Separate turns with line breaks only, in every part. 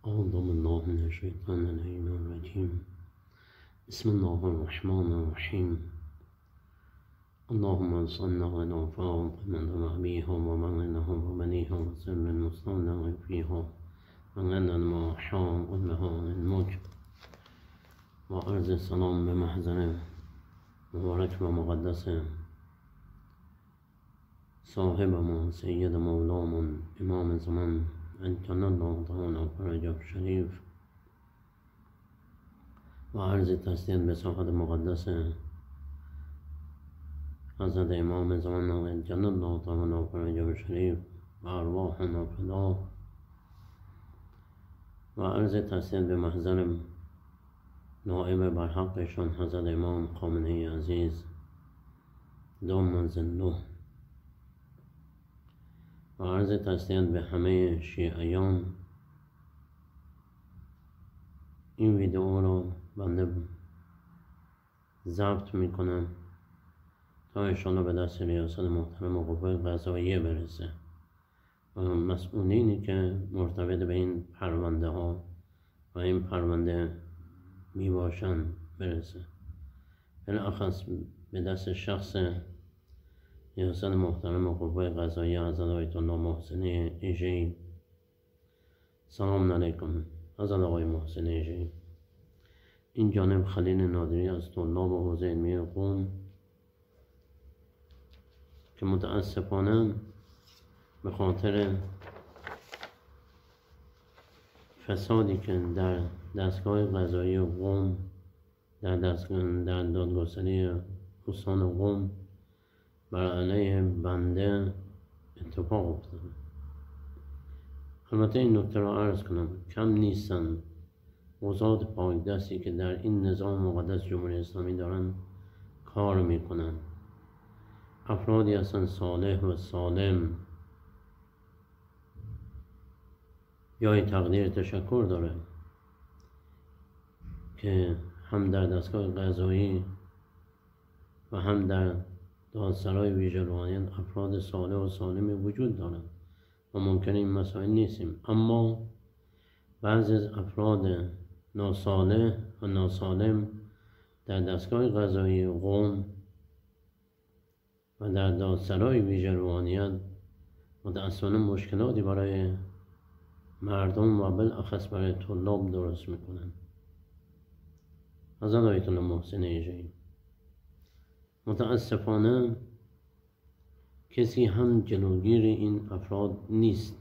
أعوذ بالله من الشيطان اللعين الرجيم. بسم الله الرحمن الرحيم. اللهم صل على فاطمة وأبيها ومولدها وبنيها وسر المستودع فيها وغدا المرحام والنهار الموج وأرض السلام بمحزن مبارك ومقدس صاحبنا سيد مولانا إمام الزمان أجل الله تعالى فرجه الشريف وعرض تسليم بساحة مقدس حضرت إمام زمان أجل الله تعالى فرجه الشريف وأرواحنا فداه وعرض تسليم بمحضر نائب برحقشان حضرت امام خامنه‌ای عزیز دام ظله و عرض تسلیت به همه شیعیان. این ویدئو رو بنده ضبط میکنم تا انشاءالله به دست ریاست محترم قوه قضاییه برسه و مسئولینی که مرتبط به این پرونده ها و این پرونده می باشن برسه، بالاخص به دست شخص ریاست محترم قوه قضاییه حضرت آیت الله محسن ایژه‌ای. سلام علیکم حضرت آقای محسن ایژه‌ای. این جانب خلیل نادری از طلاب حوزه علمی قم که متاسفانه به خاطر فسادی که در دستگاه قضایی قم در دادگستری استان قم بر علیه بنده اتفاق افتاده. البته این نکته را عرض کنم کم نیستن قضات پاک دستی که در این نظام مقدس جمهوری اسلامی دارن کار میکنن. افرادی هستن صالح و سالم. جای تقدیر تشکر داره که هم در دستگاه قضایی و هم در دادسرای ویژه روحانیت افراد صالح و سالمی وجود دارند و ممکنه این مسائل نیستیم، اما بعضی از افراد ناصالح و ناسالم در دستگاه قضایی قم و در دادسرای ویژه روحانیت متأسفانه مشکلاتی برای مردم و بالاخص برای طلاب درست میکنن. حضرت آیت الله محسن ایژه‌ای. متاسفانه کسی هم جلوگیر این افراد نیست.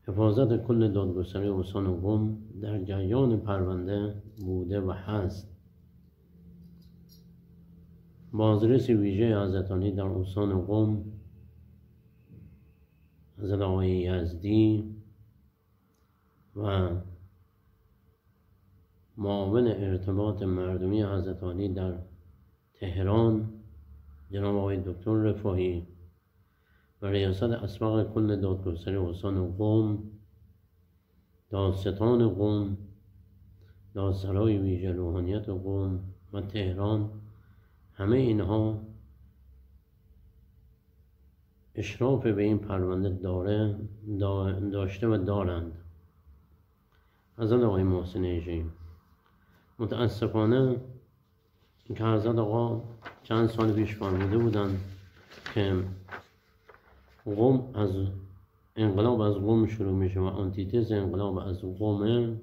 حفاظت کل دادگستری استان قم در جریان پرونده بوده و هست. بازرس ویژه حضرت علی در استان قم حضرت آقای یزدی و معاون ارتباط مردمی حضرت علی در تهران جناب آقای دکتر رفاهی و ریاست اسبق کل دادگستری استان قم، دادستان قم، دادسرای ویژه روحانیت قم و تهران، همه اینها اشراف به این پرونده داشته و دارند. حضرت آقای محسن ایژه‌ای. متاسفانه که حضرت آقا چند سال پیش فرموده بودن که قم از انقلاب از قم شروع میشه و آنتیتز انقلاب از قم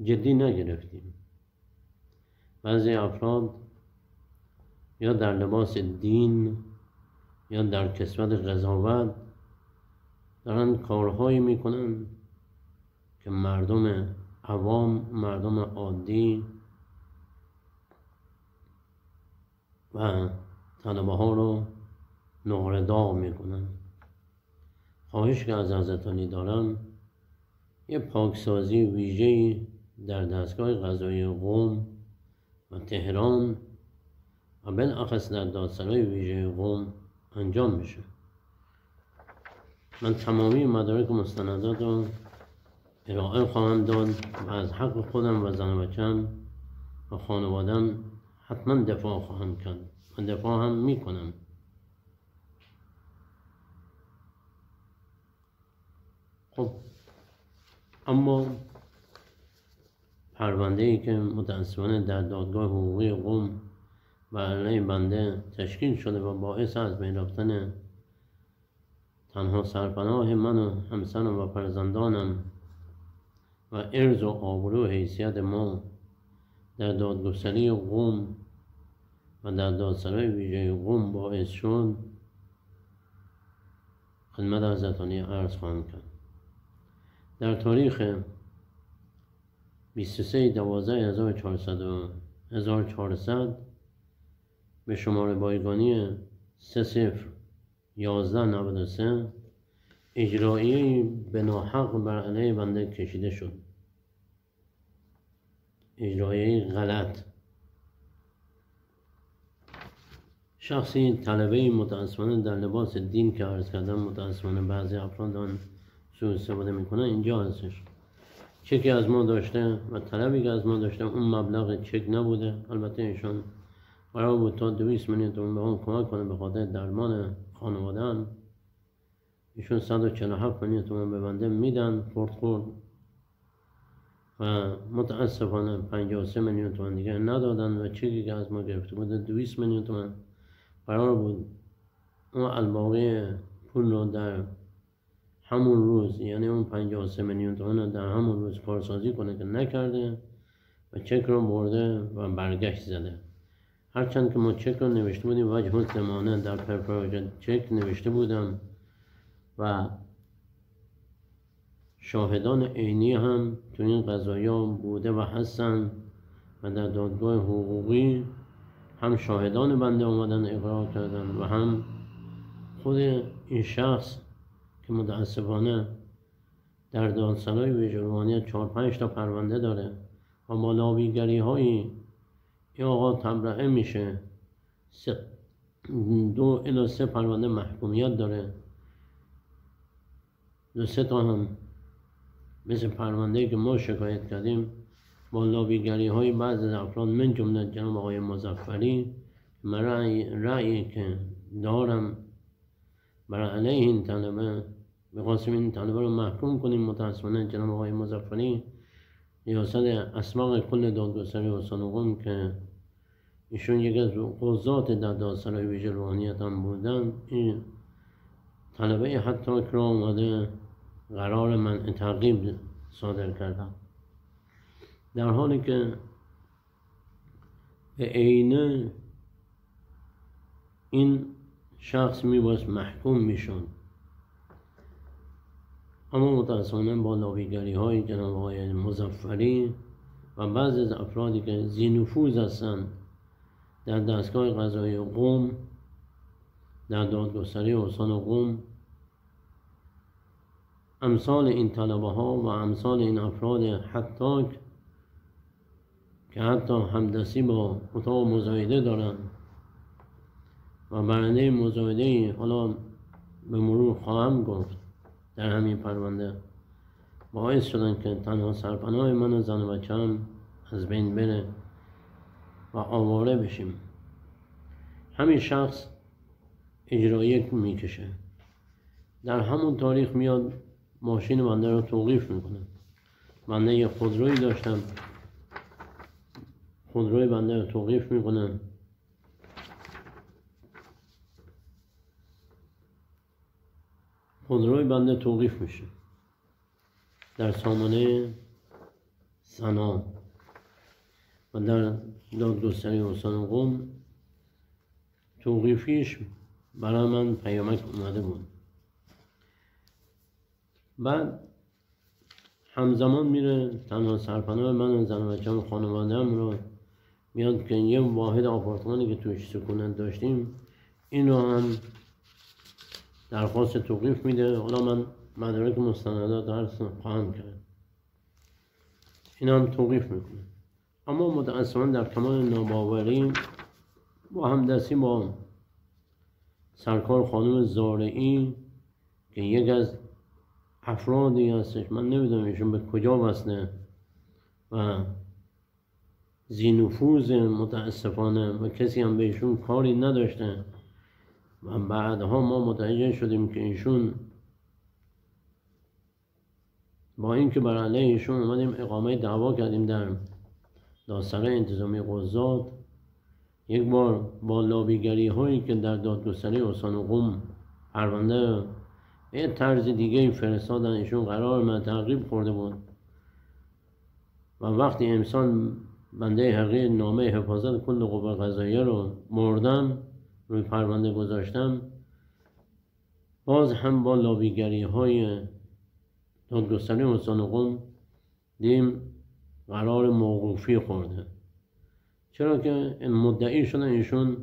جدی نگرفتیم. بعضی افراد یا در لباس دین یا در کسوت قضاوت دارن کارهایی میکنن که مردم عوام، مردم عادی و طلبه ها رو نقره میکنن. خواهش که از حضرت علی دارم یه پاکسازی ویژه‌ای در دستگاه قضایی قم و تهران و بالاخص در دادسرای ویژه قم انجام میشه. من تمامی مدارک و مستندات رو ارائه خواهم داد و از حق خودم و زن و بچه‌م و خانواده‌ام حتما دفاع خواهم کرد و دفاع هم میکنم. خب اما پرونده‌ای که متاسفانه در دادگاه حقوقی قم بر علیه بنده تشکیل شده و باعث از بین رفتن تنها سرپناه من و همسرم و فرزندانم و عرض و آبرو و حیثیت ما در دادگستری قم و در دادسرای ویژه قم باعث شد، خدمت حضرت عالی عرض خواهم کرد. در تاریخ 23/12/1400 به شماره بایگانی 30/11/93 اجرایه‌ای به ناحق بر علیه بنده کشیده شد. اجرایه‌ای غلط. شخصی طلبه‌ای متاسفانه در لباس دین که عرض کردم، متاسفانه بعضی افراد آن سوء استفاده میکنن، اینجا هستش. چکی از ما داشته و طلبی که از ما داشته اون مبلغ چک نبوده. البته ایشون قرار بود تا 200 میلیون تومان به اون کمک کنه به خاطر درمان خانواده‌ام. ایشون 147 میلیون تومان به بنده میدن خورد و متاسفانه 53 میلیون تومان دیگه ندادن و چکی که از ما گرفته بوده 200 میلیون تومان قرار بود اون الباقی پول رو در همون روز، یعنی اون 53 میلیون تومان در همون روز کارسازی کنه که نکرده و چک رو برده و برگشت زده. هرچند که ما چک رو نوشته بودیم وجه الزمانه در پرپراج چک نوشته بودم و شاهدان عینی هم تو این قضایا بوده و هستن و در دادگاه حقوقی هم شاهدان بنده آمدن اقرار کردن و هم خود این شخص که متاسفانه در دادسرای ویژه روحانیت 4-5 تا پرونده داره و با لابیگری هایی این آقا تبرئه میشه. 2 الی 3 پرونده محکومیت داره، 2-3 تا هم مثل پرونده‌ای که ما شکایت کردیم با لابیگری های بعضی از افراد من جمله جناب آقای مظفری. من رأیی که دارم برای علیه این طلبه می‌خواستیم این طلبه رو محکوم کنیم. متاسفانه جناب آقای مظفری ریاست اسبق کل دادگستری استان قم که ایشون یکی از قضات در دادسرای ویژه روحانیت هم بودن، این طلبه حتی که آمده قرار منع تعقیب صادر کردن، در حالی که به عینه این شخص میباید محکوم میشون. اما متاسفانه با لابیگری های جناب آقای مظفری و بعضی از افرادی که ذی نفوذ هستند در دستگاه قضایی قم، در دادگستری استان قم، امثال این طلبه ها و امثال این افراد حتی که حتی همدستی با اتاق مزایده دارن و برنده مزایده حالا به مرور خواهم گفت در همین پرونده باعث شدن که تنها سرپناه من و زن و بچه‌ام از بین بره و آواره بشیم. همین شخص اجرایی میکشه، در همون تاریخ میاد ماشین بنده رو توقیف میکنه. بنده یه خودرویی داشتم، خودروی بنده رو توقیف میکنه. خودروی بنده توقیف میشه در سامانه سنا و در دادگستری استان قم. توقیفیش برای من پیامک اومده بود. بعد همزمان میره تنها سرپناه من و زن و بچه‌م خانواده‌ام رو میاد که یه واحد آپارتمانی که توش سکونت داشتیم این رو هم درخواست توقیف میده. حالا من مدارک مستندات درس خواهم کرد، این هم توقیف میکنه. اما متاسفانه در کمال ناباوری با همدستی با سرکار خانم زارعی که یک از افرادی هستش، من نمیدونم ایشون به کجا وصله و ذی نفوذ متاسفانه و کسی هم به ایشون کاری نداشته و بعدها ما متوجه شدیم که ایشون با اینکه بر علیه ایشون اومدیم اقامه دعوا کردیم در دادسرای انتظامی قضات، یک بار با لابیگری هایی که در دادگستری استان قم پرونده به طرز دیگه فرستادن، ایشون قرار من تعقیب خورده بود و وقتی امسال بنده حقیقی نامه حفاظت کل قوه قضاییه رو مردم روی پرونده گذاشتم، باز هم با لابیگری های دادگستری استان قم دیم قرار موقوفی خورده. چرا که مدعی شدن ایشون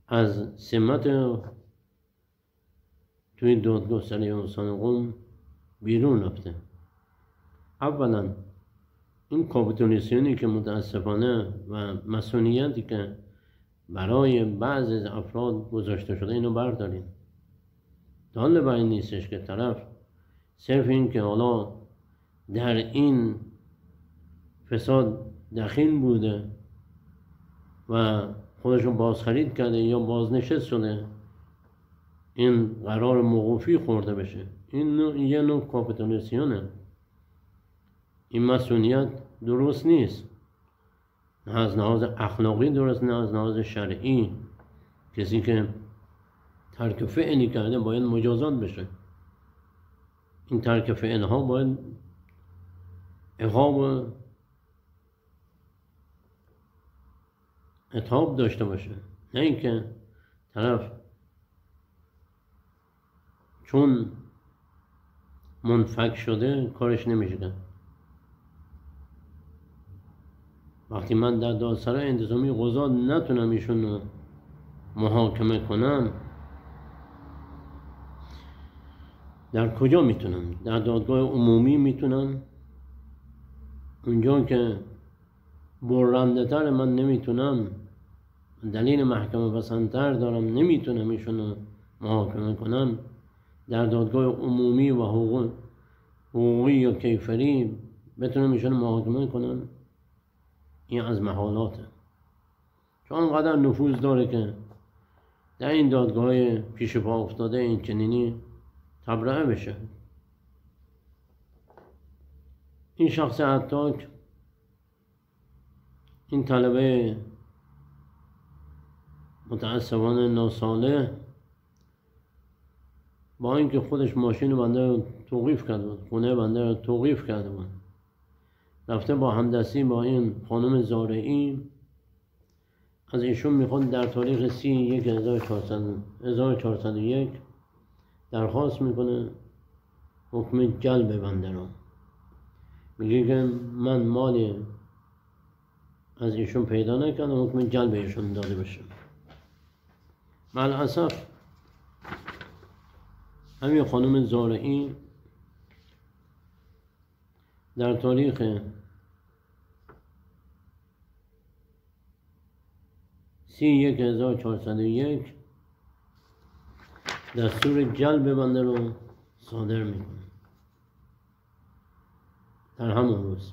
از سمت توی دادگستری استان قم بیرون رفته. اولا این کاپیتولیسیونی که متاسفانه و مسئولیتی که برای بعضی از افراد گذاشته شده اینو برداریم. دلیل بر این نیستش که طرف صرف این که حالا در این فساد دخیل بوده و خودشو بازخرید کرده یا بازنشست شده این قرار موقوفی خورده بشه. این یه نوع کاپیتولیسیونه. این مسئولیت درست نیست، نه از لحاظ اخلاقی درست، نه از لحاظ شرعی. کسی که ترک فعلی کرده باید مجازات بشه. این ترک فعلها باید عقاب عتاب داشته باشه، نه اینکه طرف چون منفک شده کارش نمیشه کرد. وقتی من در دادسرای انتظامی قضات نتونم ایشون رو محاکمه کنم، در کجا میتونم؟ در دادگاه عمومی میتونم. اونجا که برنده تر من نمیتونم، دلیل محکمه پسندتر دارم، نمیتونم ایشون رو محاکمه کنم. در دادگاه عمومی و حقوقی یا کیفری بتونم ایشون رو محاکمه کنم. این از محالاته، چون انقدر نفوذ داره که در این دادگاه پیش پا افتاده این چنینی تبرئه بشه. این شخص عطاک، این طلبه متاسفانه ناصالح، با اینکه خودش ماشین بنده رو توقیف کرده بود، خونه بنده رو توقیف کرده بود، رفته با همدستی با این خانم زارعی از ایشون میخواد در تاریخ 31/1401 درخواست میکنه حکم جلب بنده رو. میگه که من مالی از ایشون پیدا نکردم، حکم جلب ایشون داده بشه. مالاسف همین خانم زارعی در تاریخ 31/1401 دستور جلب بنده رو صادر میکنه. در همون روز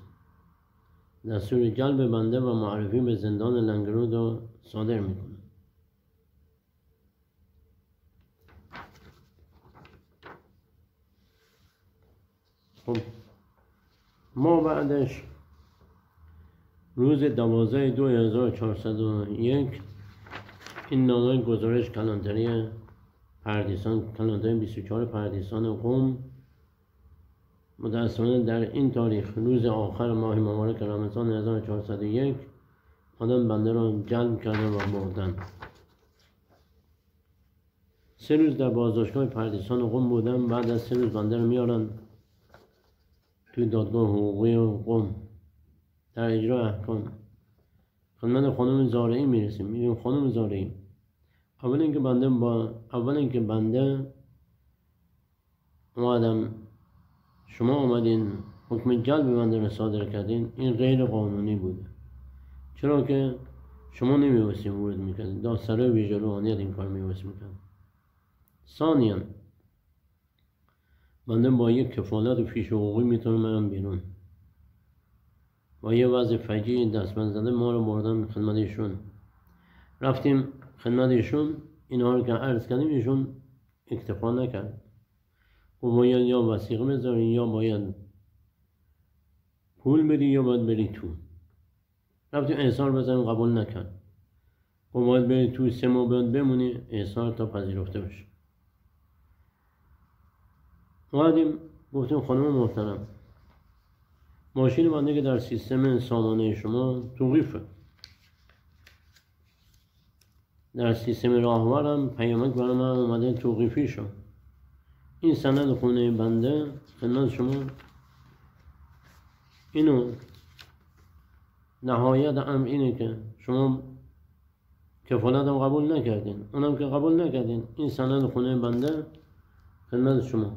دستور جلب بنده و معرفی به زندان لنگرود رو صادر میکنه. خب ما بعدش روز 12/2/1401 این نامه گزارش کلانتری پردیسان، کلانتری 24 پردیسان قم، متأسفانه در این تاریخ روز آخر ماه مبارک رمضان 1401 آدم بنده را جلب کرده و بردن. 3 روز در بازداشتگاه پردیسان قم بودم. بعد از 3 روز بنده رو میارن توی دادگاه حقوقی قم در اجرا احکام. خدمت خانم زارعی میرسیم. میگیم خانم زارعی، اول اینکه بنده اومدم، شما اومدین حکم جلب بنده رو صادر کردین، این غیر قانونی بوده. چرا که شما نمی‌بایستی ورود میکردین، دادسرای ویژه روحانیت این کار می‌بایستی میکرد. ثانیاً بنده با یک کفالت و فیش حقوقی میتونم برم بیرون. با یه وضع فجیع دستبند زده ما رو بردن خدمت ایشون. رفتیم خدمت ایشون، اینها رو که عرض کردیم ایشون اکتفا نکرد. و باید یا وثیقه بذاری یا باید پول بدی یا باید بری تو. رفتیم احضار بزنیم قبول نکرد. و باید بری تو 3 ماه باید بمونی احضار تا پذیرفته بشه. اومدیم گفتیم خانم محترم ماشین بنده که در سیستم سامانه شما توقیفه، در سیستم راهورم پیامک برای من اومده توقیفی شد. این سند خونه بنده خدمت شما، اینو نهایت امر اینه که شما کفالت هم قبول نکردین، اونم که قبول نکردین، این سند خونه بنده خدمت شما.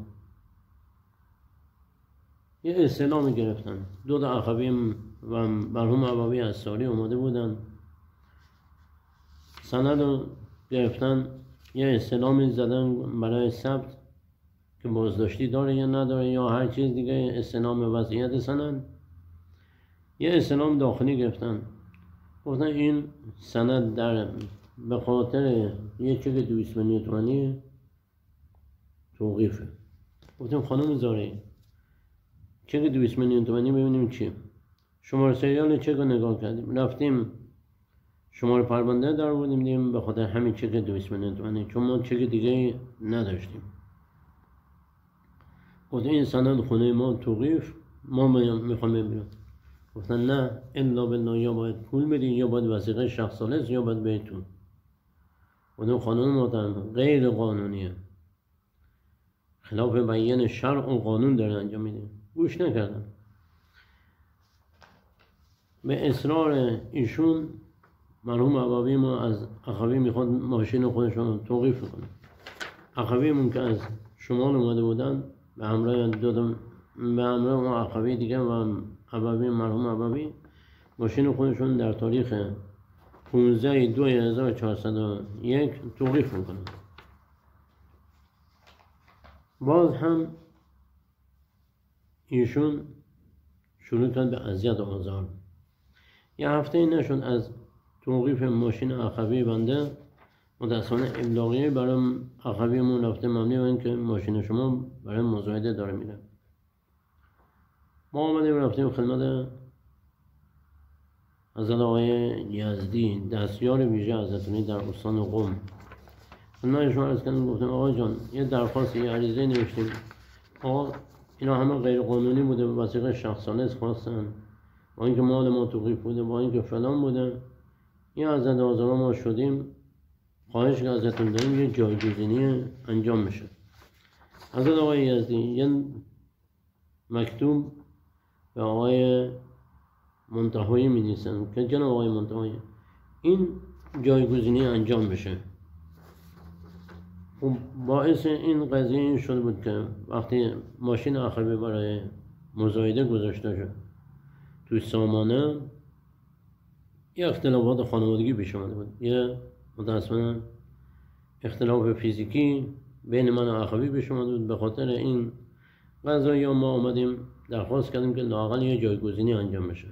یه استعلامی گرفتن، 2 تا اخوی و مرحوم عبوی اساری اومده بودن، سند رو گرفتن، یه استعلامی زدن برای ثبت که بازداشتی داره یا نداره یا هر چیز دیگه، استعلام وضعیت سند. یه استعلام داخلی گرفتن، گفتن این سند در به خاطر یه چک 200 میلیون تومانی توقیفه. گفتیم خانم زاره چک 200 میلیون تومانی ببینیم چیه. شماره سریال چک رو نگاه کردیم، رفتیم شماره پرونده در آوردیم، دیدیم به خاطر همین چک 200 میلیون تومانی، چون ما چک دیگه نداشتیم. گفتیم این سند خونه ما توقیف، ما میخوام ببینیم. گفتن نه الا بالله، یا باید پول بدی یا باید وثیقه شخص ثالث یا باید بهتون. گفتم خانم محترم غیر قانونیه، خلاف بیان شرع و قانون داره انجام میده. گوش نکردم. به اصرار ایشون مرحوم عبوی ما از اخوی میخواد ماشین خودشون توقیف کنه. اخویمون که از شمال اومده بودن به همراه به همراه اون اخوی دیگه و عبوی مرحوم عبوی ماشین خودشون در تاریخ 15/2/1401 توقیف میکنن. باز هم ایشون شروع کرد به اذیت و آزار. یه هفته نشد از توقیف ماشین اخوی بنده، متاسفانه ابلاغیه برای اخویمون رفته ممنوع این که ماشین شما برای مزایده داره میره. ما آمدیم رفتیم خدمت حضرت آقای یزدی دستیار ویژه حضرتونی در استان قم. خدمتشون عرض کردیم، گفتیم آقا جان یه درخواست یه عریضه نوشتیم، آقا اینا همه غیر قانونی بوده، وثیقه شخص ثالث خواستن، با اینکه مال ما توقیف بوده، با اینکه فلان بوده، این حضرت حاضران ما شدیم، خواهش که ازتون داریم یه جایگزینی انجام میشه. حضرت آقای یزدی یه مکتوب به آقای منتهایی می نیستن که جناب آقای منتهایی این جایگزینی انجام بشه. خب باعث این قضیه این شده بود که وقتی ماشین اخوی برای مزایده گذاشته شد توی سامانه، یه اختلافات خانوادگی پیش آمده بود، یه متاسفانه اختلاف فیزیکی بین من و اخوی پیش آمده بود. به خاطر این قضایی ما آمدیم درخواست کردیم که لااقل یه جایگزینی انجام بشه،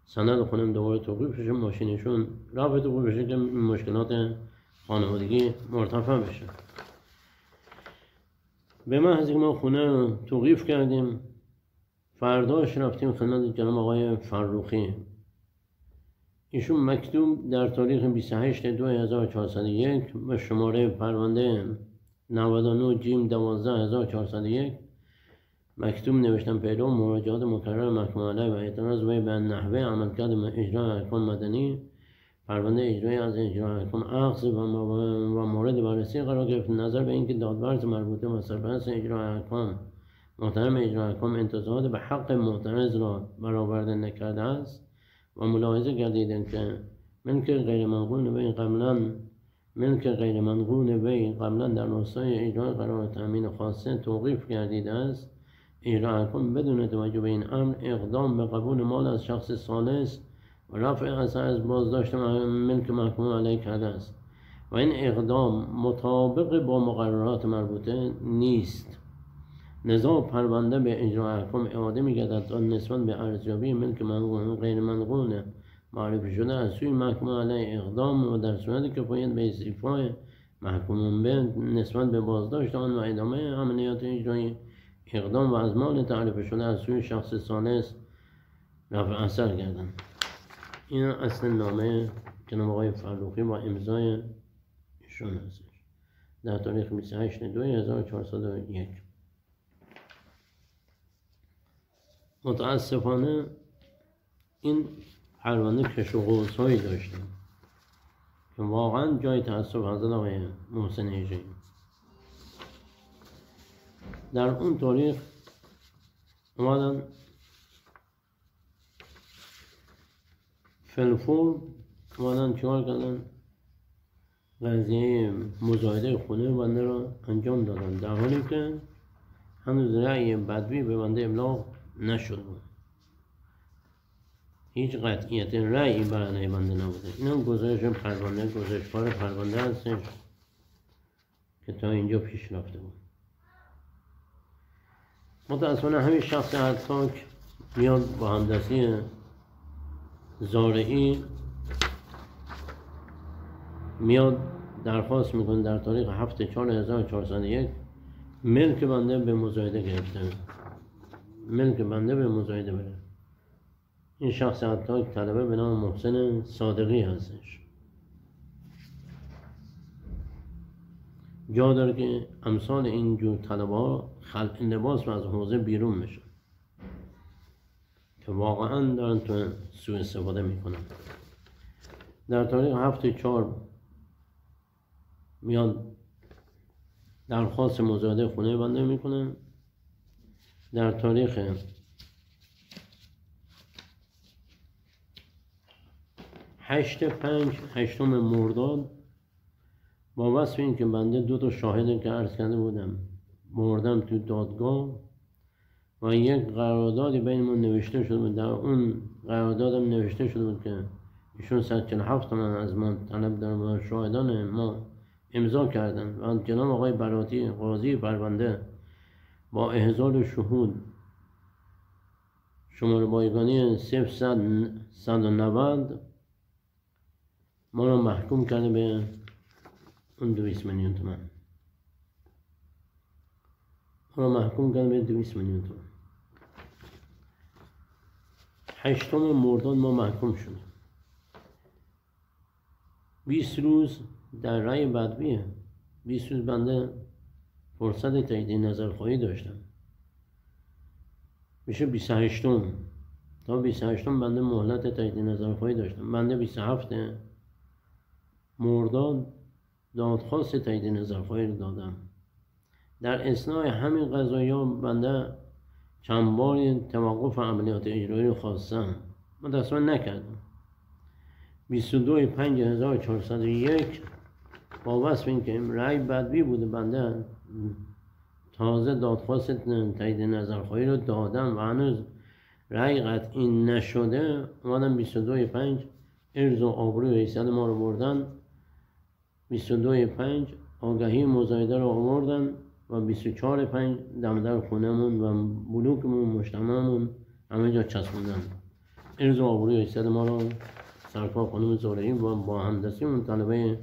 سند خونم دوباره توقیف بشه، ماشینشون رفع توقیف بشه که مشکلات خانوادگی مرتفع بشه. به محض که ما خونه توقیف کردیم، فرداش رفتیم خدمت جناب آقای فروخی. ایشون مکتوب در تاریخ 28/2/1401 به شماره پرونده 99 جیم 12/1401 مکتوب نوشتن پیدا مراجعات مکرر محکوم علیه و اعتراض به نحوه عملکرد اجرای احکام مدنی، پرونده اجرایی از اجرای احکام اخذ و مورد بررسی قرار گرفت. نظر به اینکه دادورز مربوطه و سرپرست اجرای احکام محترم اجرای احکام انتظارات به حق معترض را برآورده نکرده است و ملاحظه گردیدند که ملک غیر منقول وی قبلا در راستای اجرای قرار تامین خاصه توقیف گردیده است، اجرای احکام بدون توجه به این امر اقدام به قبول مال از شخص ثالث و رفع اثر از بازداشت ملک محکوم علیه کرده است و این اقدام مطابق با مقررات مربوطه نیست. لذا پرونده به اجرای احکام اعاده می‌گردد تا نسبت به ارزیابی ملک غیر منقول معرفی شده از سوی محکوم علیه اقدام و در صورت کفایت به استیفای محکوم به نسبت به بازداشت آن و ادامه عملیات اجرایی اقدام و از مال تعریف شده از سوی شخص ثالث رفع اثر کردن. این اصل نامه جناب آقای فرخی با امضای ایشون هستش در تاریخ 28/2/1401. متاسفانه این پرونده کش و قوس هایی داشته که واقعا جای تأسف حضرت آقای محسن ایجایی. در اون تاریخ اومدن فلفور اومدن چیکار کردن؟ قضیه مزایده خونه بنده را انجام دادن در حالی که هنوز رأی بدوی به بنده ابلاغ نشده بود. هیچ قطعیت رأی برای بنده نبوده. این هم گزارش پرونده، گزارش‌کار پرونده هستش که تا اینجا پیش رفته بود. متأسفانه همین شخص هرتاک میاد با همدستی زارعی میاد درخواست میکنه در تاریخ 7/4/1401 ملک بنده به مزایده گرفته، ملک بنده به مزایده بره. این شخص هرتاک طلبه به نام محسن صادقی هستش. جا داره که امثال اینجور طلبه ها خلق لباس و از حوزه بیرون میشن که واقعا دارن تو سوء استفاده میکنن. در تاریخ 7/4 میاد درخواست مزایده خونه بنده میکنه. در تاریخ 8/5 مرداد با وصف این که بنده 2 شاهد که عرض کرده بودم بردم تو دادگاه و یک قراردادی بینمون نوشته شده بود. در اون قراردادم نوشته شده بود که ایشون 147 تومن از ما طلب دارن و شاهدان ما امضا کردن و جناب آقای براتی قاضی پرونده با احضار شهود شماره بایگانی 0/190 ما را محکوم کرده به اون 200 میلیون تومان. ما را محکوم کرده به 200 میلیون تومان. 8 مرداد ما محکوم شدیم. 20 روز در رأی بدویه. 20 روز بنده فرصت تایید نظرخواهی داشتم. میشه 28 تا 28 بنده مهلت تایید نظرخواهی داشتم. بنده 27 مرداد دادخواست تایید نظرخواهی رو دادم. در اثنای همین قضایا بنده چند بار توقف عملیات اجرایی رو خواستم، متاسفانه نکردم. 22/5/1401 با وصف این که رأی بدوی بوده بنده تازه دادخواست تایید نظرخواهی رو دادم و هنوز رأی قطعی نشده. اومدم 22/5 ارز و آبروی و حیثیت ما رو بردن. 22/5 آگهی مزایده رو آوردن و 24/5 دم در خونمون و بلوکمون مجتمعمون همه جا چسبوندن. ارز و آبروی و حیثیت ما رو سرکار خانم زارعی و با همدستی اون طلبه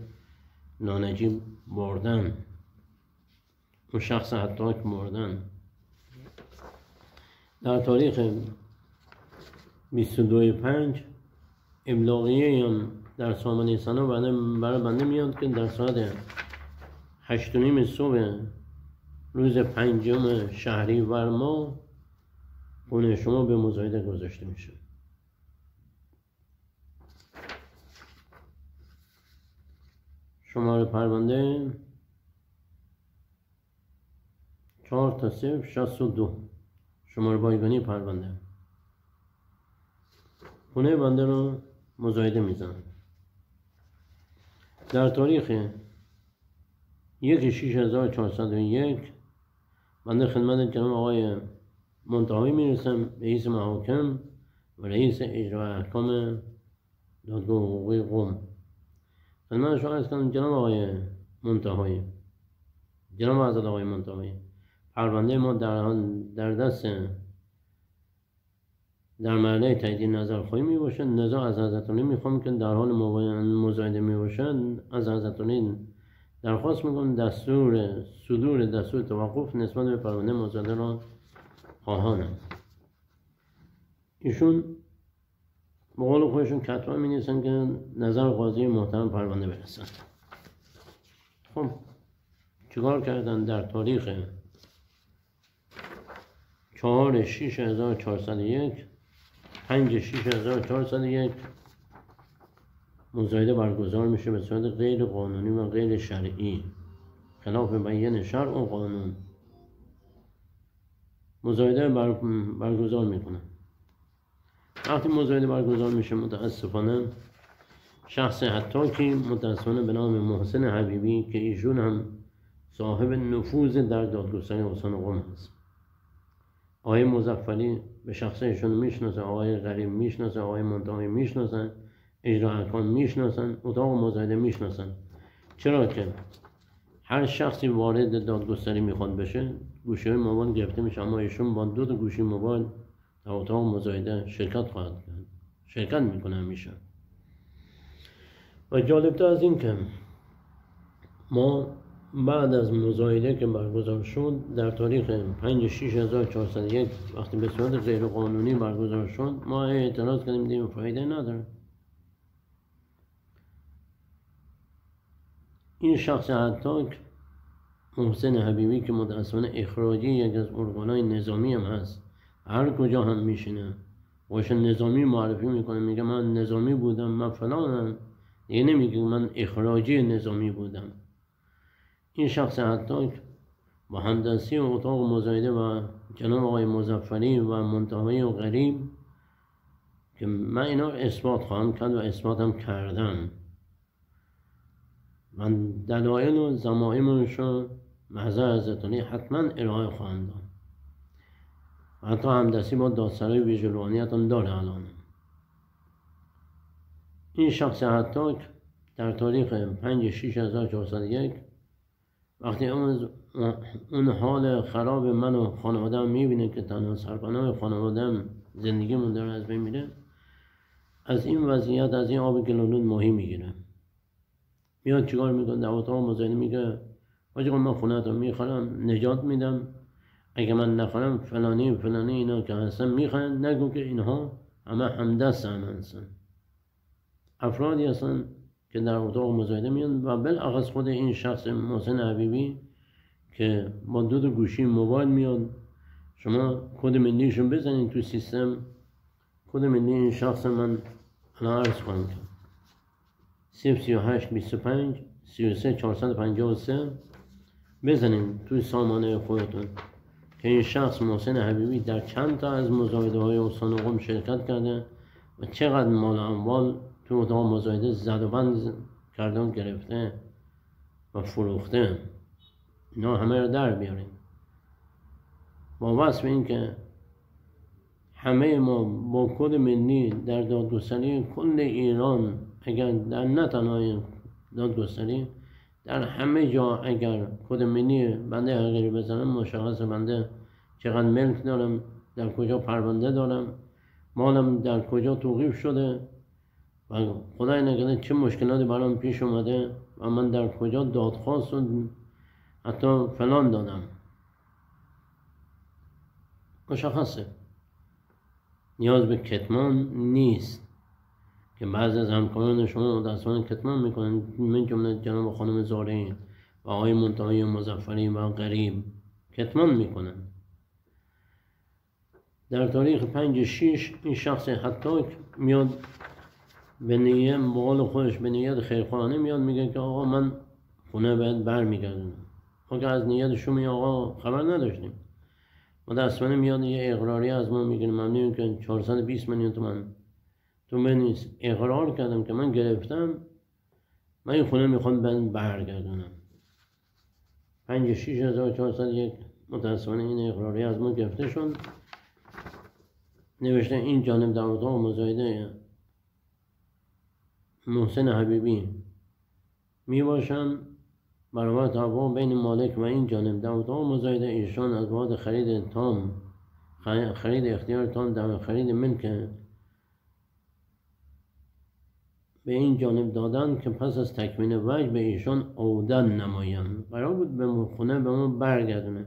نانجیب بردن. اون شخص هرتاک بردن. در تاریخ 22/5 ابلاغیه هم در سامانه سنا برای بنده میاد که در ساعت 8:30 صبح روز 5 شهریور ماه خونه شما به مزایده گذاشته میشه. شماره پرونده 4/062 شماره بایگانی پرونده. خونه بنده رو مزایده میزنن. در تاریخ 1/6/1401 بنده خدمت جناب آقای منتهایی میرسم، رئیس محاکم و رئیس اجرای احکام دادگاه حقوقی قم. خدمت شما عرض کنم جناب آقای منتهایی، جناب حضرت آقای منتهایی، پرونده ما در دست در مرحله تایید نظرخواهی می باشد. نظر از حضرت علی میخوام که در حال مزایده می باشد از حضرت علی درخواست میکنم صدور دستور توقف نسبت به پرونده مزایده را خواهانم. ایشون به قول خودشون کتبا می نیستن که نظر قاضی محترم پرونده برسن. خب چیکار کردن؟ در تاریخ 4/6/1401 5/6/1401 مزایده برگزار میشه به صورت غیر قانونی و غیر شرعی، خلاف بیان شرع و قانون. مزایده برگزار میکنن. وقتی مزایده برگزار میشه متاسفانه شخص حتاکی متاسفانه به نام محسن حبیبی که ایشون هم صاحب نفوذ در دادگستری استان قم هست، آقای مظفری به شخص ایشون میشناسه، آقای غریب میشناسه، آقای منتهی میشناسن، اجرا احکام میشناسن، اتاق مزایده میشناسن. چرا که هر شخصی وارد دادگستری میخواد بشه گوشی موبایل گرفته میشه، اما ایشون با 2 گوشی موبایل در اتاق مزایده شرکت خواهد کرد، شرکت میکنه همیشه. و جالبتر از این که ما بعد از مزایده که برگزار شد در تاریخ 5/6/1401 وقتی به صورت غیر قانونی برگزار شد ما اعتراض کردیم، دیدیم فایده نداره. این شخص حتاک محسن حبیبی که متاسفانه اخراجی یک از ارگان‌های نظامی هم هست، هر کجا هم میشینه باشه نظامی معرفی میکنه، میگه من نظامی بودم، من فلانم، دیگه نمیگه من اخراجی نظامی بودم. این شخص حتاک با همدستی اتاق مزایده و جناب آقای مظفری و منتهی و غریب که من اینا اثبات خواهم کرد و اثبات هم کردم، من دلایل و ضمائمش رو محضر حضرتانی حتما ارائه خواهم داد. حتی همدستی با دادسرای ویژلوانیت هم داره الان. این شخص حتاک در تاریخ 5/6/1401 وقتی اون حال خراب من و خانواده‌ام میبینه که تنها سرپناه خانواده‌ام زندگیمون داره از بین میره، از این وضعیت از این آب گلالود ماهی میگیره، میاد چیکار میکنه؟ در اتاق مزایده میگه آقا من خونه رو میخرم نجات میدم، اگه من نخرم فلانی فلانی اینا که هستن میخرن، نگو که اینها همه همدست هم هستن. افرادی هستن که در اتاق مزایده میان و بالاخص خود این شخص محسن حبیبی که با 2 گوشی موبایل میاد. شما کد ملیشون بزنین تو سیستم، کد ملی این شخص من الان عرض خواهم کرد 03825 33453 بزنین توی سامانه خودتون که این شخص محسن حبیبی در چند تا از مزایده های استان قم شرکت کرده و چقدر مال اموال تو اتاق مزایده زد و بند کرده و گرفته و فروخته. اینا همه رو در بیاریم با وصف این که همه ما با کد ملی در دادگستری کل ایران، اگر در نه تنها دادگستری در همه جا اگر کد ملی بنده حقیقی بزنم مشخص بنده چقدر ملک دارم، در کجا پرونده دارم، مالم در کجا توقیف شده و خدای نکرده چه مشکلاتی برام پیش اومده و من در کجا دادخواست و حتی فلان دادم. مشخصه نیاز به کتمان نیست که بعضی از همکاران شما متاسفانه کتمان میکنن، من جمله جناب خانم زارعی و آقای منتهی مظفری و غریب کتمان میکنن. در تاریخ 5/6 این شخص حتاک میاد به نیت بقول خودش به نیت خیرخواهانه میاد میگه که آقا من خونه باید برمیگردونم. ما که از نیت شما آقا خبر نداشتیم. متاسفانه میاد یه اقراری از ما میگیره، ممنون که 420 میلیون تومان تو بنویس اقرار کردم که من گرفتم، من این خونه میخوام برگردونم. 5/6/1401 متاسفانه این اقراری از ما گرفته شد. نوشته این جانب در اتاق مزایده محسن حبیبی میباشن برابر توافق بین مالک و این جانب در اتاق مزایده ایشان از بعد خرید اختیار تام در خرید ملک به این جانب دادن که پس از تکمیل وجه به ایشان عودن نمایند. قرار بود به خونه به ما برگردونه.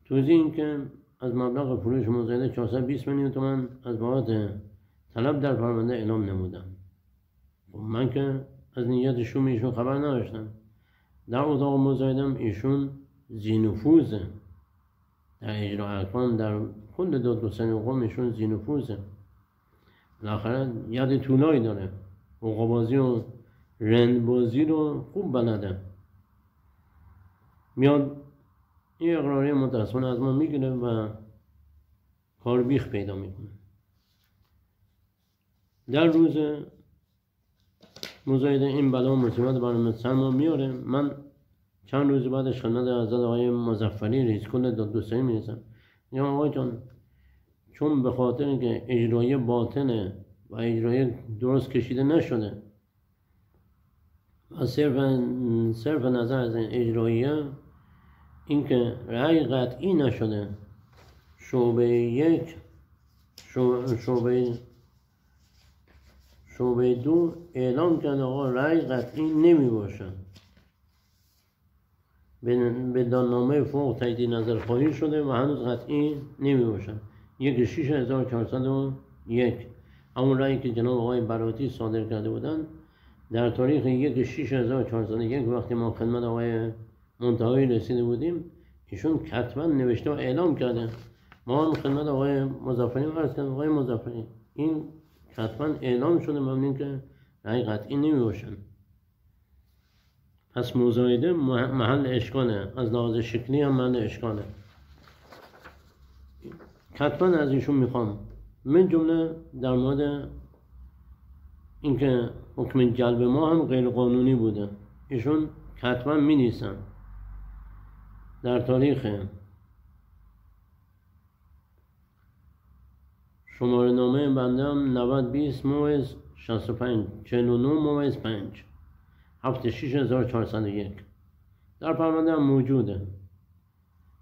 توضیح این که از مبلغ فروش مزایده 420 میلیون تومان از بابت طلب در پرونده اعلام نمودم. من که از نیت شوم ایشون خبر نداشتم. در اتاق مزایدم ایشون ذی‌نفوذه، در اجرا احکام در کل دادگستری حقوق ایشون ذی‌نفوذه. بالاخره یاد طولایی داره، حقوق‌بازی و رندبازی رو خوب بلده. میاد این اقراری متاسفانه از ما میگیره و کار بیخ پیدا میکنه. در روز مزایده این بلا و مصیبت برام سر ما میاره. من چند روز بعدش خدمت حضرت آقای مظفری رئیس کل دادگستری میرسم. میگم آقای جان، چون به خاطر اینکه اجرای باطنه و اجرای درست کشیده نشده و صرف نظر از این اجراییه، اینکه رأی قطعی نشده، شعبه یک شعبه دو اعلام کرده آقا رأی قطعی نمی باشد، به دادنامه فوق تایید نظر خواهی شده و هنوز قطعی نمی باشد. 1/6/1401 همون رأیی که جناب آقای براتی صادر کرده بودن در تاریخ 1/6/1401 وقتی ما خدمت آقای منتهایی رسیده بودیم، ایشون کتبا نوشته و اعلام کرده. ما هم خدمت آقای مظفری عرض کردیم آقای مظفری این کتبا اعلام شده مبنی که رأی قطعی نمی باشن. پس مزایده محل اشکاله، از لحاظ شکلی هم محل اشکاله. کتبا از ایشون میخوام من جمله در مورد اینکه حکم جلب ما هم غیر قانونی بوده. ایشون کتبا می نیستن در تاریخ شماره نامه بنده هم 90-20-65-49-5 7/6/1401 در پرونده هم موجوده،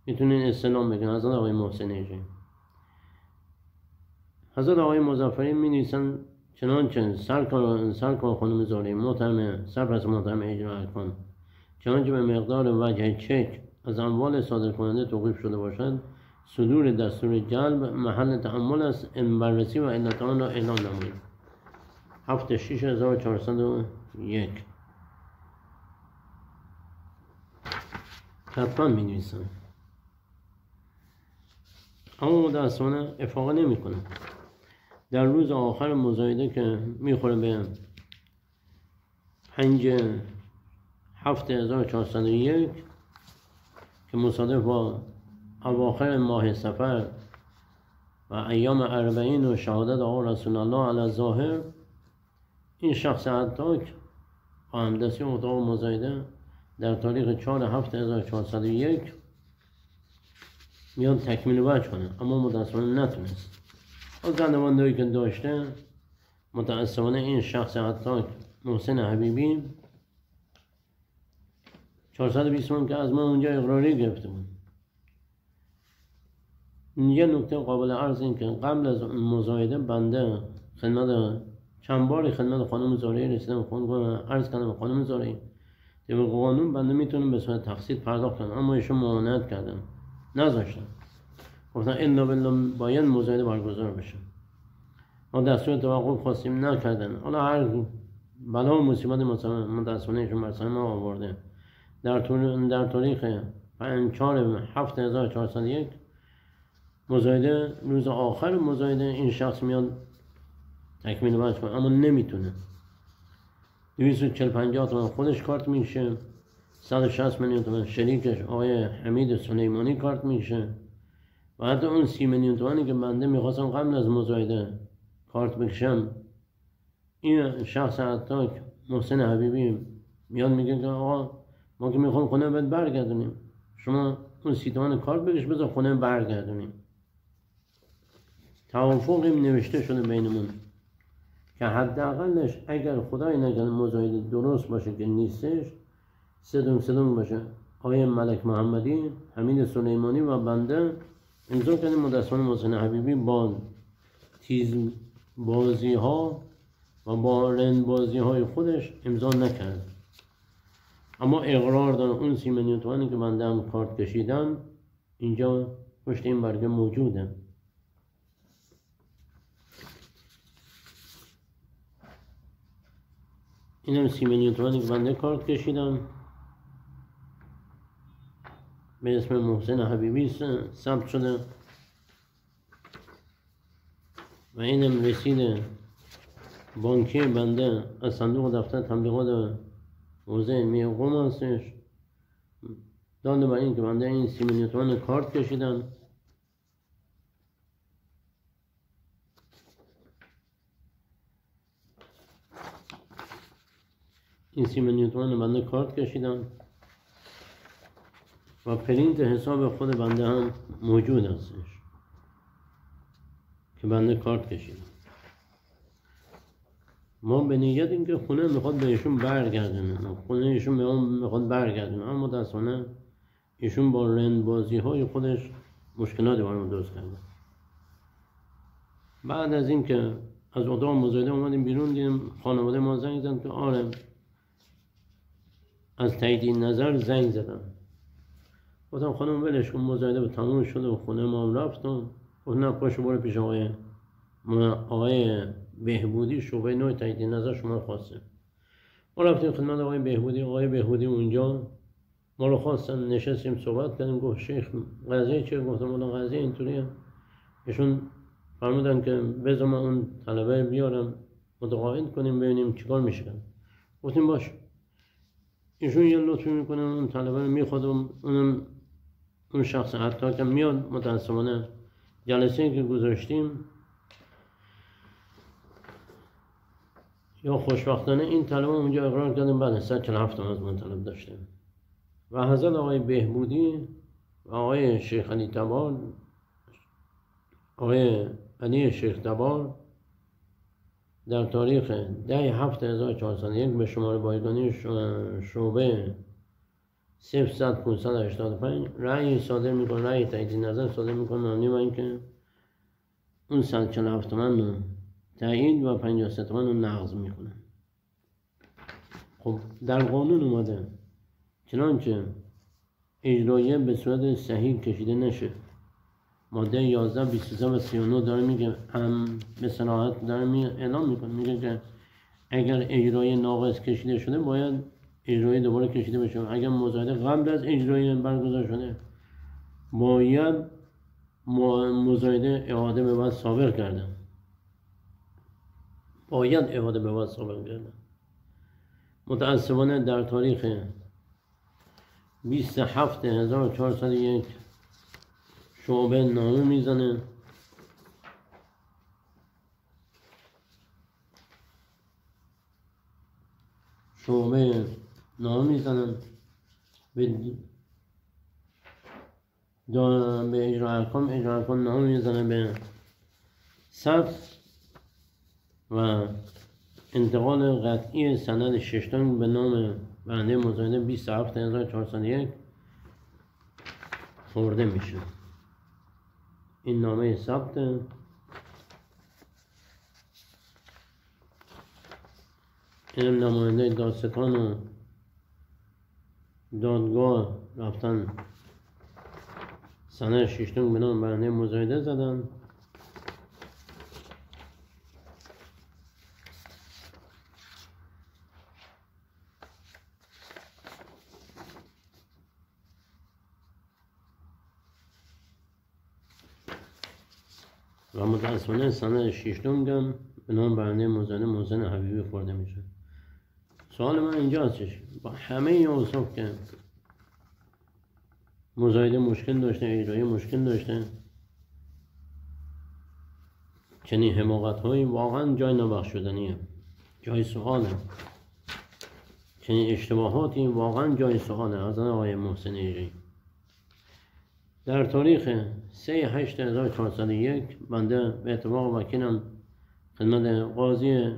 میتونین استلام بگن. حضرت آقای محسنی حضرت آقای مظفری می نیستن چنانچه سرکار خانم زاری محترم سرپرست محترم اجرا احکام چنانچه به مقدار وجه چک از اموال صادر کننده توقیف شده باشد صدور دستور جلب محل تأمل است، بررسی و علت آن را اعلام نمایید. 7/6/1401 حتما می نویسن، اما متاسفانه افاقه نمی کنه. در روز آخر مزایده که میخوره به 5/7/1401 که مصادف با اواخر ماه صفر و ایام 40 و شهادت آقا رسول الله علی ظاهر، این شخص عطاک با همدستی اتاق مزایده در تاریخ 4/7/1401 میاد تکمیل وجه کنه، اما متاسفانه نتونست. از زنده‌بندهایی که داشته متاسفانه این شخص عطاک محسن حبیبی 420 که از ما اونجا اقراری گرفته بود. یه نکته قابل عرض این که قبل از مزایده بنده چند باری خدمت خانم زاری رسیدم، عرض کردم خانم زاری طبق قانون بنده میتونم به صورت تقسیط پرداخت کنم، اما ایشون ممانعت کردن، نذاشتن، گفتن الا بالله باید مزایده برگزار بشه. ما دستور توقف خواستیم نکردن. حالا هر بلا و مصیبت متاسفانه ایشون بر سر ما آورده. در تاریخ 4/7/1401 مزایده روز آخر مزایده این شخص میاد تکمیل وجه کنه، اما نمیتونه. 240-50 تومن خودش کارت میشه، 160 میلیون تومن شریکش آقای حمید سلیمانی کارت میشه و حتی اون 30 میلیون تومنی که بنده میخواستم قبل از مزایده کارت بکشم، این شخص عطاک محسن حبیبی میاد میگه که آقا ما که میخوام خونه بهت برگردونیم، شما اون 30 تومن کارت بکش بذار خونه برگردونیم. توافقی نوشته شده بینمون که حداقلش اگر خدای نکنه مزایده درست باشه که نیستش، صدوم باشه آقای ملک محمدی، حمید سلیمانی و بنده امضا کردیم. متاسفانه محسن حبیبی با تیز بازی ها و و با رندبازی های خودش امضا نکرد، اما اقرار داره اون 30 میلیون تومانی که بنده هم کارت کشیدم اینجا پشت این برگه موجوده. اینم 30 میلیون تومانی که بنده کارت کشیدم به اسم محسن حبیبی ثبت شده و اینم رسید بانکی بنده از صندوق دفتر تبلیغات حوزه علمی قم هستش. داده بر این که بنده این 30 میلیون تومان کارت کشیدم. این 30 میلیون تومان بنده کارت کشیدم و پرینت حساب خود بنده هم موجود هستش که بنده کارت کشیدم. ما به نیت اینکه خونه میخواد بهشون برگردونه، خونه ایشون به اون میخواد برگردونه، اما متاسفانه ایشون با رندبازی های خودش مشکلاتی برام درست کرده. بعد از اینکه از اتاق مزایده اومدیم بیرون دیدیم خانواده ما زنگ زدن که آره از تایید نظر زنگ زدن. گفتم خانم ولش کن، مزایده به تموم شده و خونه ما هم رفتم. گفت نه پاشو برو پیش آقای بهبودی، شعبه نوع تایید نظر شما خواسته. ما رفتیم خدمت آقای بهبودی اونجا ما رو خواستن، نشستیم صحبت کردیم. گفت شیخ قضیه چیه؟ گفتم والا قضیه اینطوریه. ایشون فرمودن که بذار من اون طلبه بیارم متقاعد کنیم ببینیم چیکار میشه. گفتیم باش. ایشون یه لطفی میکنه اون طلبه رو میخواد اون شخص حتی که میاد. متاسفانه جلسه که گذاشتیم یا خوشبختانه این طلبه اونجا اقرار کردن بعد 147 تومن از من طلب داشته و حضرت آقای بهبودی و آقای شیخ علی تبار، آقای علی شیخ تبار در تاریخ 10/7/1401 به شماره بایگانی شعبه 00585 رأی صادر میکنه، رأی تایید نظر صادر میکنه مبنی بر اینکه اون 147 تومن رو تایید و 53 تومن رو نقض میکنه. خب در قانون اومده چنانچه اجرایه به صورت صحیح کشیده نشه. ماده 11 23 و 39 داره میگه، هم به صراحت داره اعلام میکنه، میگه که اگر اجرای ناقص کشیده شده باید اجرای دوباره کشیده بشه. اگر مزایده قبل از اجرای برگزار شده باید مزایده اعاده به بعد سابق کرده، باید اعاده به بعد سابق کرده. متاسفانه در تاریخ 27/1401 شعبه نامه میزنه به اجرا احکام نامه میزنه به ثبت و انتقال قطعی سند ششتن به نام بنده مزایده 27/1401 خورده میشه. این نامه ثبت این نماینده دادستان و دادگاه رفتن سند ششتن به نام بنده مزایده زدن. و متاسفانه سند ششتم هم به نام برنده مزایده محسن حبیبی خورده میشه. سوال من اینجا هستش، با همه این اوصاف که مزایده مشکل داشته، اجرایی مشکل داشته، چنین حماقت هایی واقعا جای نبخشودنیه، جای سواله. چنین اشتباهاتی واقعا جای سواله از آقای محسن ایجی. در تاریخ 3/8/1401 بنده به اتفاق وکیلم خدمت قاضی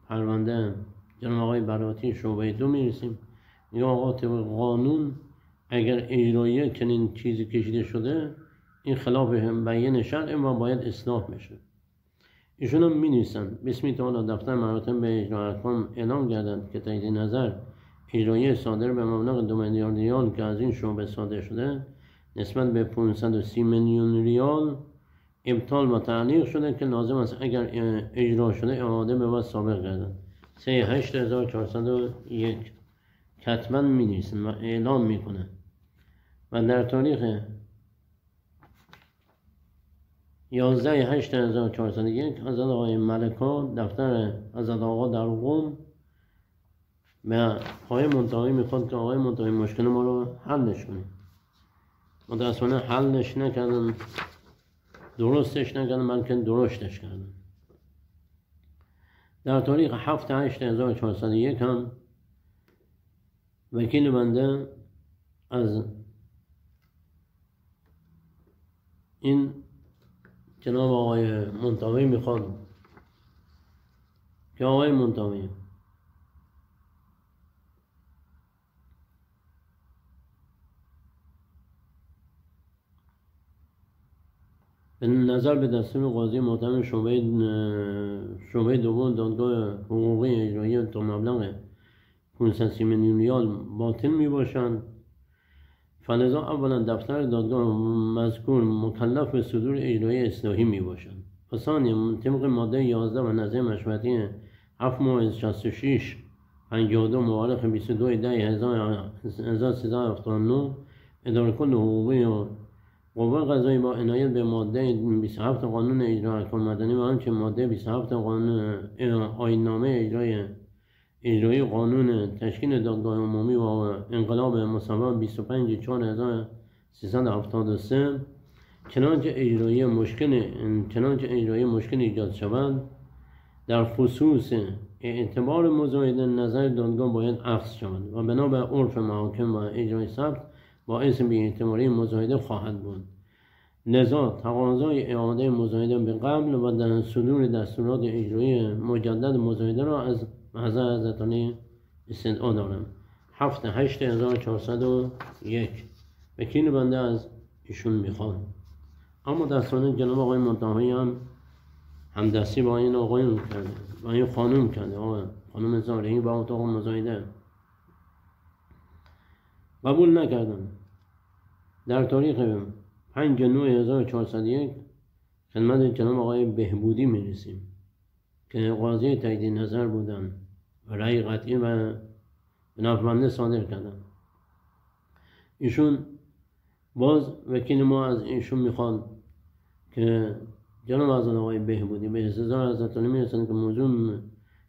پرونده جناب آقای براتی شعبه 2 میرسیم. میگه آقا طبق قانون اگر اجرایی چنین چیزی کشیده شده این خلاف بیان شرع و باید اصلاح بشه. ایشون هم می نویسن بسم تعالی دفتر مراتب به اجرا احکام اعلام کردند که تایید نظر اجرایی صادر به مبلغ 2 میلیارد ریال که از این شعبه صادر شده نسبت به 530 میلیون ریال ابطال و تعلیق شده که لازم است اگر اجرا شده اعاده به وضع سابق گردد. 3/8/1401 کتباً می نویسن و اعلام می کنن و در تاریخ 11/8/1401 حضرت آقای ملکا دفتر حضرت آقا در قم به آقای منتهی میخواد که آقای منتهی مشکل ما رو حلش کنه. متاسفانه حلش نکردن، درستش نکردن، بلکه درشتش کردن. در تاریخ 7/8/1401 هم وکیل بنده از این جناب آقای منتهی میخواد که آقای منتهی به نظر به دستور قاضی محترم شعبه دوم دادگاه حقوقی اجرایی تا مبلغ 530 میلیون ریال باطل می باشند، فلذا اولا دفتر دادگاه مذکور مکلف به صدور اجرایی اصلاحی می باشند و ثانیا طبق ماده 11 و نظر مشورتی 7/66/52 مورخ 22/10/1379 اداره کل حقوقی و قوه قضایی با عنایت به ماده 27 قانون اجرا احکام مدنی و همچنین ماده 27 قانون آیین‌نامه اجرایی قانون تشکیل دادگاه عمومی و انقلاب مصوب 25/4/1373 چنانچه اجرایی مشکل ایجاد شود در خصوص اعتبار مزایده نظر دادگاه باید اخذ شود و بنا به عرف محاکم و اجرای ثبت باعث بی‌اعتباری مزایده خواهد بود. لذا تقاضای اعاده مزایده به قبل و در صدور دستورات اجرایی مجدد مزایده را از حضرت علی استدعا دارم. 7/8/1401 وکیل بنده از ایشون میخواد. اما دستانه جناب آقای منتهی هم همدستی با این آقایون کرده، با این خانم کرده، خانم زارعی با اتاق مزایده قبول نکردم. در تاریخ 5/9/1401 خدمت جناب آقای بهبودی میرسیم که قاضی تایید نظر بودن و رأی قطعی و بنافبنده صادر کردن. ایشون باز وکیل ما از ایشون میخواد که جناب حضرت آقای بهبودی به استظهار حضرت علی میرسند که موضوع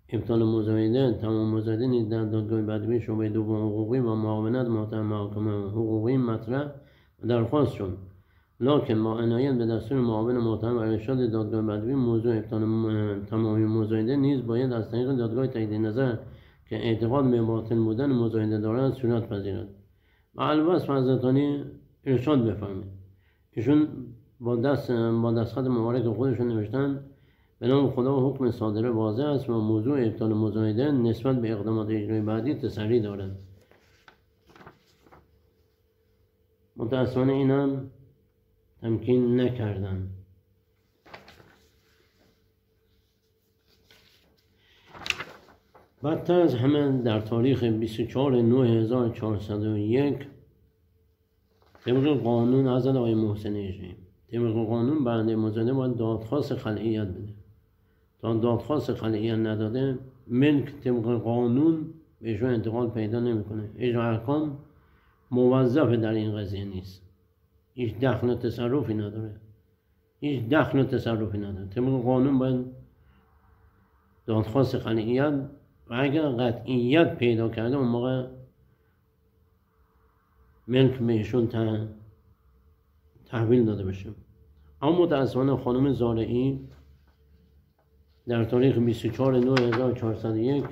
ابطال مزایده تمام مزایده نیز در دادگاه بدوی شعبه دوم حقوقی و معاونت محترم محاکم حقوقی مطرح و درخواست شد، لکن با عنایت به دستور معاون محترم و ارشاد دادگاه بدوی موضوع ابطال تمامی مزایده نیز باید از طریق دادگاه تایید نظر که اعتقاد به باطل بودن مزایده دارد صورت پذیرد و البته حضرت علی ارشاد بفرمایید. ایشون با دستخط مبارک خودشون نوشتن به نام خدا حکم صادره واضح است و موضوع ابطال مزایده نسبت به اقدامات اجرایی بعدی تسری دارد. متاسفانه اینم تمکین نکردن. بدتر از همه در تاریخ 24/9/1401 طبق قانون حضرت آقای محسن اجری طبق قانون برنده مزایده باید دادخواست خلعیت بده. تا دادخواست خلعیت نداده ملک طبق قانون بهشون انتقال پیدا نمیکنه. اجرا احکام موظف در این قضیه نیست، هیچ دخل و تصرفی نداره، طبق قانون باید دادخواست خلعیت و اگر قطعیت پیدا کرده اون موقع ملک بهشون تحویل داده بشه. اما متاسفانه خانم زارعی در تاریخ 24/9/1401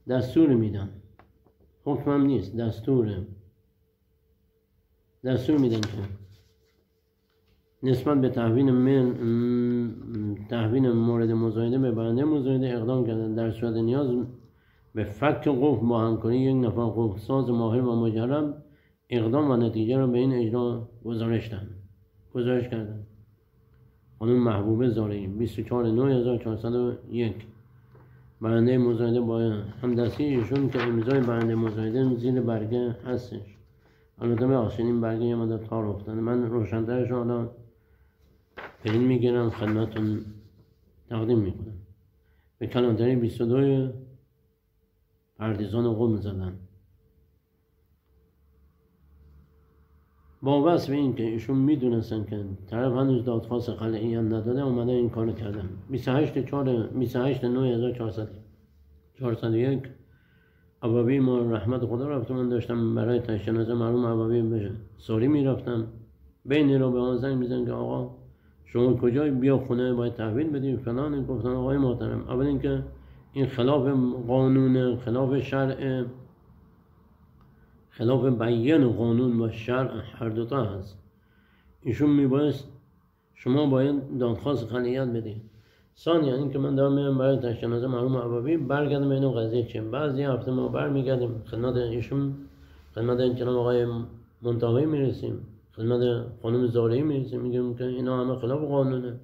دستور میدن، حکمم نیست، دستور میدن که نسبت به تحویل مورد مزایده به برنده مزایده اقدام کردن. در صورت نیاز به فک قفل با همکاری یک نفر قفل ساز ماهر و مجرب اقدام و نتیجه را به این اجرا گزارش کردن. خانم محبوبه زارعی 24/9/1401 برنده مزایده با همدستی ایشون که امضای برنده مزایده زیر برگه هستش. البته ببخشید این برگه یه مدت تار افتاده، من روشن‌ترش حالا پرینت میگیرم خدمتتون تقدیم میکنم. به کلانتری 22 پردیزان قم زدن. با وصف این که ایشون میدونستن که طرف هنوز دادخواست خلعی نداده اومده این کارو کردن. 28/9/1401 عبابی ما رحمت خدا رفتم. من داشتم برای تشنازه مرحوم عبابی بشه ساری میرفتم، بین رو به آن زنگ میزن که آقا شما کجای، بیا خونه باید تحویل بدیم فلان. گفتم آقای محترم اول اینکه این خلاف قانون، خلاف شرع، خلاف بیان قانون و شرع هر دوتا هست. ایشون میبایست شما باید دادخواست خلعیت بدید. ثانیا این که من دارم میرم برای تشنازه مرحوم عبابی، برگردم اینو قضیه چیه. بعضی هفته ما برمیگردیم خدمت ایشون، خدمت جناب آقای منتقی میرسیم، خدمت خانم زارعی میرسیم، میگیم که اینا همه خلاف قانونه،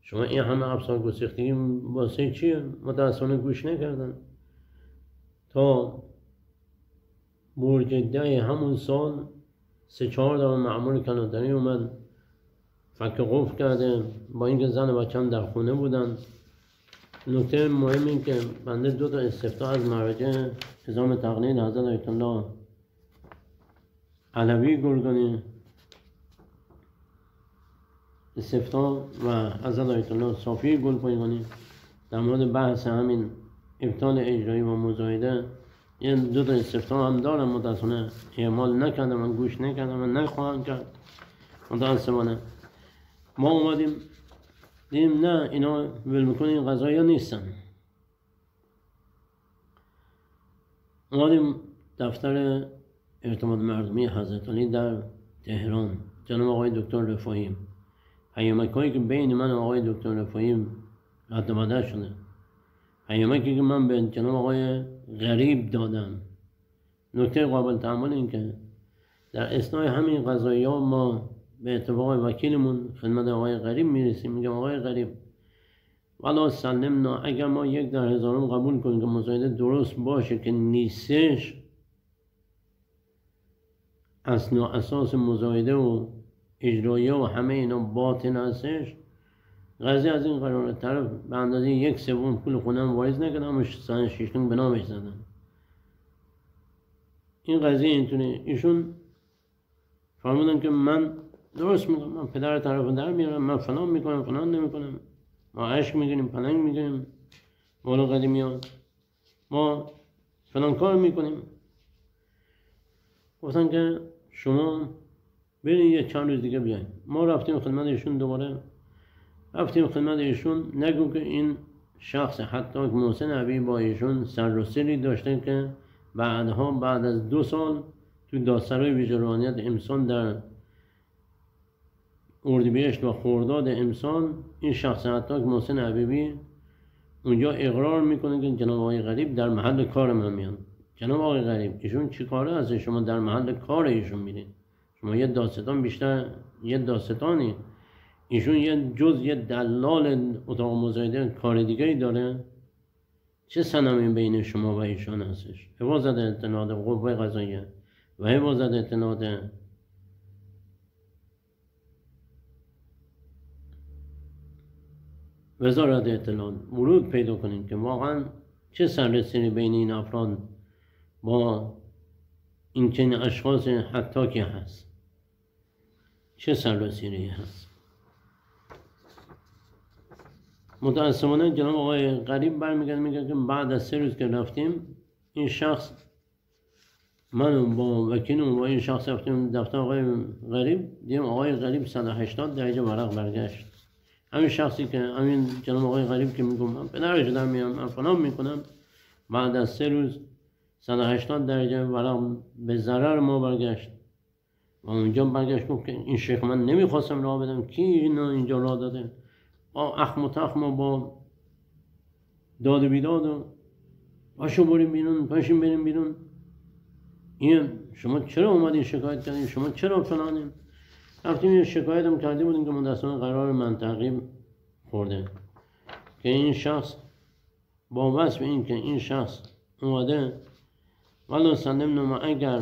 شما این همه افسار گسیختگی واسه چیه؟ متاسفانه گوش نکردن. تا برج 10 همون سال 3-4 دفعه مأمور کلانتری اومد فک قفل کرده، با اینکه زن و بچه‌م در خونه بودن. نکته مهم این که بنده 2 تا استفتاء از مراجع نظام تقنین حضرت آیت الله علوی گرگانی استفتاء و حضرت آیت الله صافی گلپایگانی در مورد بحث همین ابطال اجرایی و مزایده، یه 2 تا استفتاء هم دارم. متاسفانه اعمال نکردم، من گوش نکردم و نخواهم کرد متاسفانه. ما اومدیم دیدیم نه اینا ولمیکنه این قضایا نیستن. اومدیم دفتر ارتباط مردمی حضرت علی در تهران، جناب آقای دکتر رفاعی، پیامک‌هایی که بین من و آقای دکتر رفاعی رد و بدل شده، پیامکی که من به جناب آقای غریب دادم. نکته قابل تأمل این که در اثنای همین قضایا ما به اتفاق وکیلمون خدمت آقای غریب میرسیم، میگم آقای غریب والا سلمنا، اگر ما 1 در 1000 قبول کنیم که مزایده درست باشه که نیستش، اصل و اساس مزایده و اجرایه و همه اینا باطل هستش، قضیه از این قراره طرف به اندازه 1/3 پول خونه هم واریز نکرد، همون سن 6 به نامش زدن. این قضیه اینطوری. ایشون فرمودن که من درست میگم، من پدر طرف در میارم، من فلان میکنم فلان نمیکنم، ما عشق میگیریم پلنگ میگیریم مولا قدیمیان، ما فلان کار میکنیم. گفتن که شما برین یه چند روز دیگه بیاین. ما رفتیم خدمت ایشون، دوباره رفتیم خدمت ایشون. نگو که این شخص حتی محسن عبی با ایشون سر و سری داشته که بعدها بعد از 2 سال تو دادسرای ویژه روحانیت امسال در اردیبهشت و خرداد امسال این شخص حتی محسن عبیبی اونجا اقرار میکنه که جناب آقای غریب در محل کار من میان. جناب آقای غریب ایشون چی کاره هست شما در محل کار ایشون میرین؟ شما یه داستان بیشتر یه داستانی، ایشون یه دلال اتاق مزایده کار دیگری داره. چه صنمی بین شما و ایشان هستش؟ حفاظت اطلاعات قوه قضاییه و حفاظت اطلاعات وزارت اطلاعات ورود پیدا کنیم که واقعا چه سررسیدی بین این افراد با این چنین اشخاص حتاکی هست، چه سررسیدی هست. متاسفانه جناب آقای غریب برمیگرد میگه که بعد از 3 روز که رفتیم این شخص، من با وکیلم با این شخص رفتیم دفتر آقای غریب، دیدیم آقای غریب 180 درجه ورق برگشت. همین شخصی که همین جناب آقای غریب که میگم من پدرش در میام من فلان میکنم، بعد از 3 روز 180 درجه ورق به ضرر ما برگشت. و اونجا برگشت گفت که این شیخ من نمیخواستم راه بدم، کی اینجا راه داده؟ با اخم و تخم و با داد و بیداد و پاشو بریم بیرون، پاشیم بریم بیرون. این شما چرا اومدین شکایت کردین؟ شما چرا فلانین؟ رفتیم یه شکایت هم کردیم بودیم که متاسفانه قرار منطقی خورده که این شخص با وصف این که این شخص اومده ولی سلم نما اگر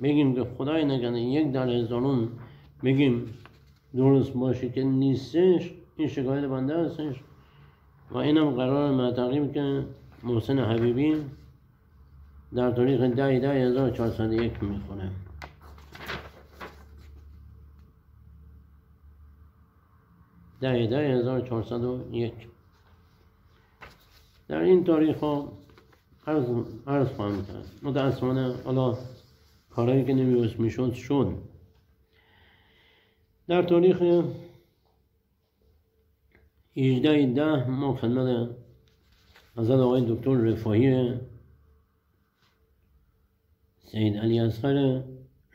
بگیم که خدای نکنه 1 در 1000 بگیم درست باشه که نیستش، این شکایت بنده هستش و اینم قرار منطقی که محسن حبیبی در تاریخ 10/10/1401 میخوره. ده 1401 در این تاریخ ها عرض خواهم کرد. متاسفانه حالا کارهایی که نمی‌باید میشد شد. در تاریخ 18/10 ما خدمت حضرت آقای دکتر رفاهی سید علی اصغر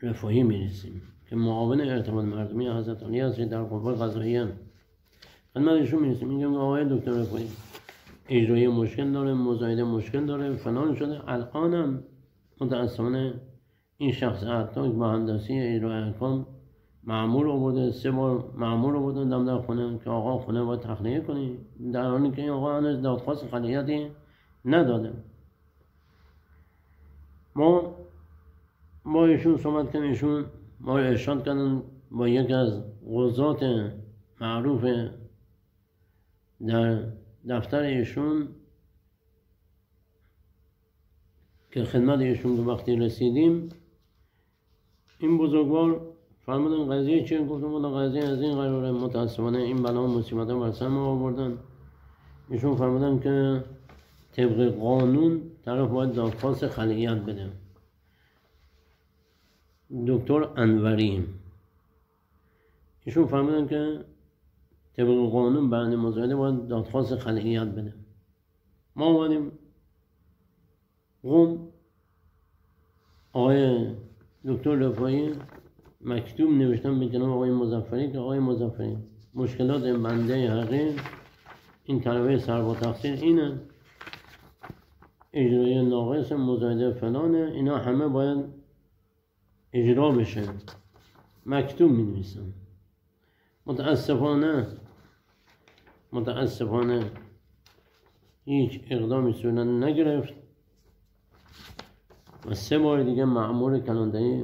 رفاهی میرسیم که معاون ارتباط مردمی حضرت علی هستید در قوه قضاییه. خدمت ایشون میرسیم میگم آقای دکتر رفاهی اجرایی مشکل داره، مزایده مشکل داره، فلان شده. الانم متاسفانه این شخص حتی با هندسی اجرای احکام مأمور آورده، 3 بار مأمور آورده دم خونه که آقا خونه باید تخلیه کنی، در حالی که این آقا هنوز دادخواست خلیتی نداده. ما با ایشون صحبت کردیم، ایشون ما ارشاد کردن با یکی از قضات معروف در دفتر ایشون که خدمت ایشون که وقتی رسیدیم این بزرگوار فرمودن قضیه چیه؟ گفتم والا قضیه از این قراره، متاسفانه این بلا و مصیبت بر سر ما آوردن. ایشون فرمودن که طبق قانون طرف باید دادخواست خلیعت بده. دکتر انوری ایشون فرمودن که طبق قانون بنده مزایده باید دادخواست خلیعت بده. ما اومدیم قم، آقای دکتر رفاهی مکتوب نوشتم به جناب آقای مظفری که آقای مظفری مشکلات بنده حقیر این طلبه سر با تقصیر اینه، اجرای ناقص، مزایده فلانه، اینا همه باید اجرا بشه. مکتوب می نویسم. متاسفانه هیچ اقدامی صورت نگرفت و 3 بار دیگه مأمور کلاندهی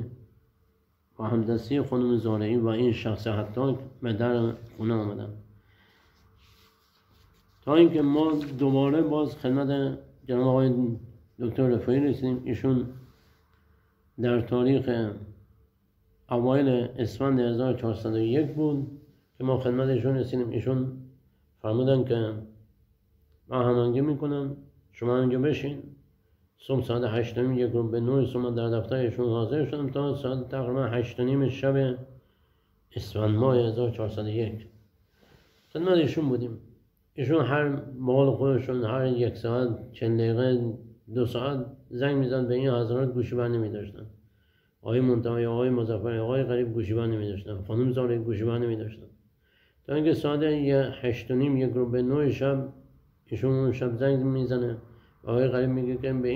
و همدستی خانم زارعی و این شخص حتی به در خونه آمدن تا اینکه ما دوباره باز خدمت جناب آقای دکتر رفاهی رسیدیم. ایشون در تاریخ اوایل اسفند 1401 بود که ما خدمت ایشون رسیدیم. ایشون فرمودن که من هماهنگی میکنم شما اینجا بشین. صبح ساعت 8:30 یک رو به 9 صبح در دفتر ایشون حاضر شدم تا ساعت تقریبا 8:30 شب اسفند ماه 1401 خدمت ایشون بودیم. ایشون هر بال خودشون هر 1 ساعت 40 دقیقه 2 ساعت زنگ میزن به این حضرات، گوشیبند نمیداشتن. آقای منتهی، آقای مظفری، آقای غریب گوشیبند نمیداشتن، خانم زارعی گوشیبند نمیداشتن، تا اینکه ساعت 8:30 یک رو به 9 شب ایشون اون شب زنگ میزنه. آقای غریب میگه که به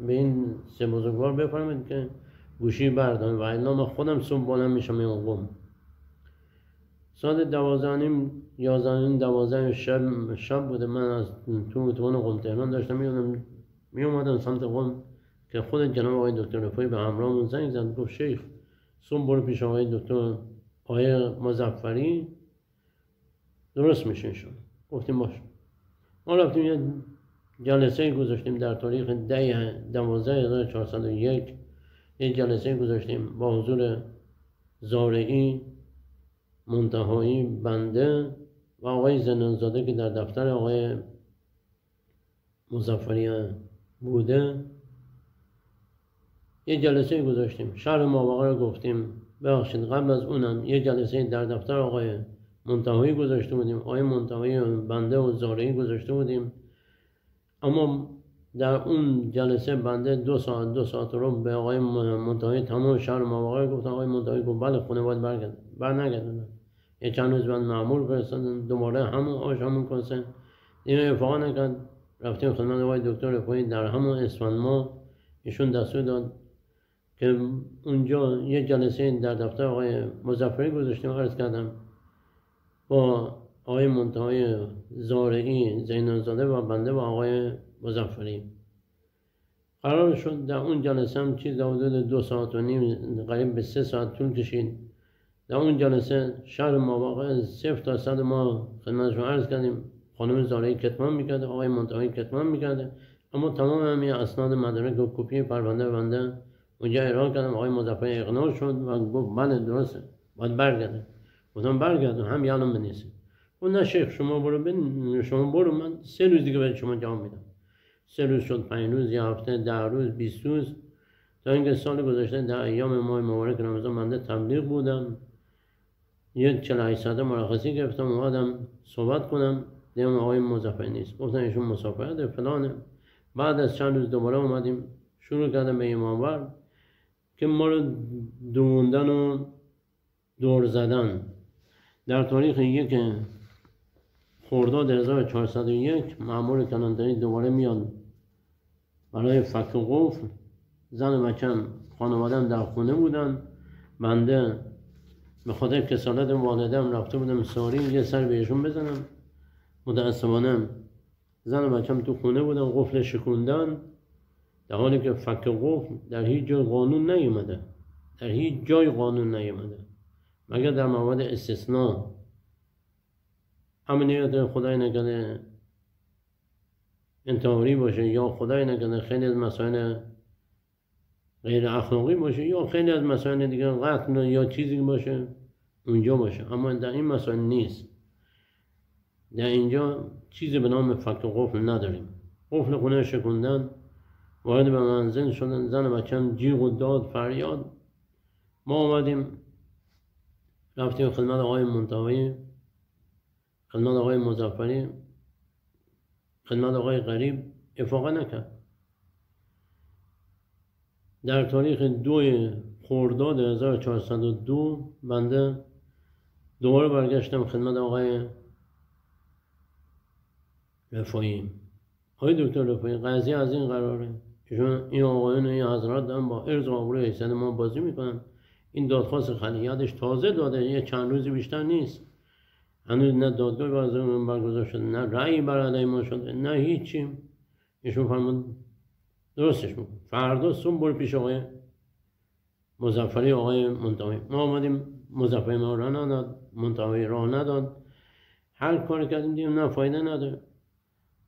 این 3 بزرگوار بفرمایید که گوشی بردارن و الا من خودم صبح بلند میشم این قم. ساعت 12:30 11 شب بوده. من از تو اتوبان قم تهران داشتم میومدم سمت قم که خود جناب آقای دکتر رفاهی به همراهمون زنگ زد، گفت شیخ صبح برو پیش آقای دکتر آقای مظفری درست میشه شد. گفتیم باش. ما رفتیم یه جلسه گذاشتیم در تاریخ 10/12/1401 یه جلسه گذاشتیم با حضور زارعی، منتهایی، بنده و آقای زندانزاده که در دفتر آقای مظفری بوده. یه جلسه گذاشتیم، شرح ماوقع رو گفتیم. ببخشید قبل از اونم یه جلسه در دفتر آقای منتهایی گذاشته بودیم، آقای منتهایی بنده و زارعی گذاشته بودیم. اما در اون جلسه بنده 2 ساعت رو به آقای منتهایی تمام شرح ماوقع گفت. آقای منتهایی گفت بله خونه باید برنگردن. یه چند روز بعد مأمور فرستادن، دوباره همون کنسه این افاقا نکرد. رفتیم خدمت آقای دکتر رفاهی در همون اسفند ماه ایشون دستور داد که اونجا یه جلسه در دفتر آقای مظفری گذاشتیم، عرض کردم با آقای منتهای زارعی زینالزاده و بنده و آقای مظفری. قرار شد در اون جلسه هم چیز حدود 2 ساعت و نیم قریب به 3 ساعت طول کشید. در اون جلسه شهر ماواقع 0 تا 100 ما خدمتشون عرض کردیم. خانم زارعی کتمان میکرده، آقای منتهی کتمان میکرده، اما تمام همین اسناد مدارک و کپی پرونده بنده اونجا ارائه کردم. آقای مظفری اقناع شد و گفت بله درسته باید برگرده. گفتم برگردم هم یالم بنویسید. اون نه شیخ شما برو من 3 روز دیگه به شما جواب میدم. 3 روز شد، 5 روز، یه هفته، 10 روز، 20 روز، تا اینکه سال گذشته در ایام ماه مبارک رمضان بنده تبلیغ بودم. یک 48 ساعته مرخصی گرفتم اومدم صحبت کنم، دیدم آقای مظفری نیست. گفتن ایشون مسافرت فلانه. بعد از چند روز دوباره اومدیم شروع کردم به ایمانور که ما رو دووندن و دور زدن. در تاریخ 1 خرداد 1401 مأمور کلانتری دوباره میاد برای فک قفل. زن و بچم خانوادم در خونه بودن. بنده به خاطر کسالت والدم رفته بودم ساری یه سر بهشون بزنم. متاسفانه زن و بچم تو خونه بودن، قفل شکوندن، در حالی که فک قفل در هیچ جای قانون نیومده، در هیچ جای قانون نیومده مگر در موارد استثناء. عملیات خدای نکرده انتحاری باشه یا خدای نکرده خیلی از مسائل غیر اخلاقی باشه یا خیلی از مسائل دیگه قتل یا چیزی باشه اونجا باشه، اما در این مسائل نیست. در اینجا چیزی به نام فک قفل نداریم. قفل خونه شکوندن، وارد به منزل شدن، زن و بچه‌م جیغ و داد فریاد. ما آمدیم رفتیم خدمت آقای منتهی، خدمت آقای مظفری، خدمت آقای غریب. افاقه نکرد. در تاریخ 2 خرداد 1402 بنده دوباره برگشتم خدمت آقای رفایی. آقای دکتر رفایی قضیه از این قراره، چون این آقایون و این حضرات دارن با ارز و آبروی حیثیت ما بازی میکنن. این دادخواست خلیعتش تازه داده، یه چند روزی بیشتر نیست. هنوز نه دادگاه برگزار شده، نه رأی بر علیه ما شده، نه هیچی. ایشون فرمود درستش میکنه، فردا صبح برو پیش آقای مظفری آقای منتهی. ما آمدیم، مظفری ما راه نداد، منتهی راه نداد، هر کار کردیم دیدیم نه فایده نداره.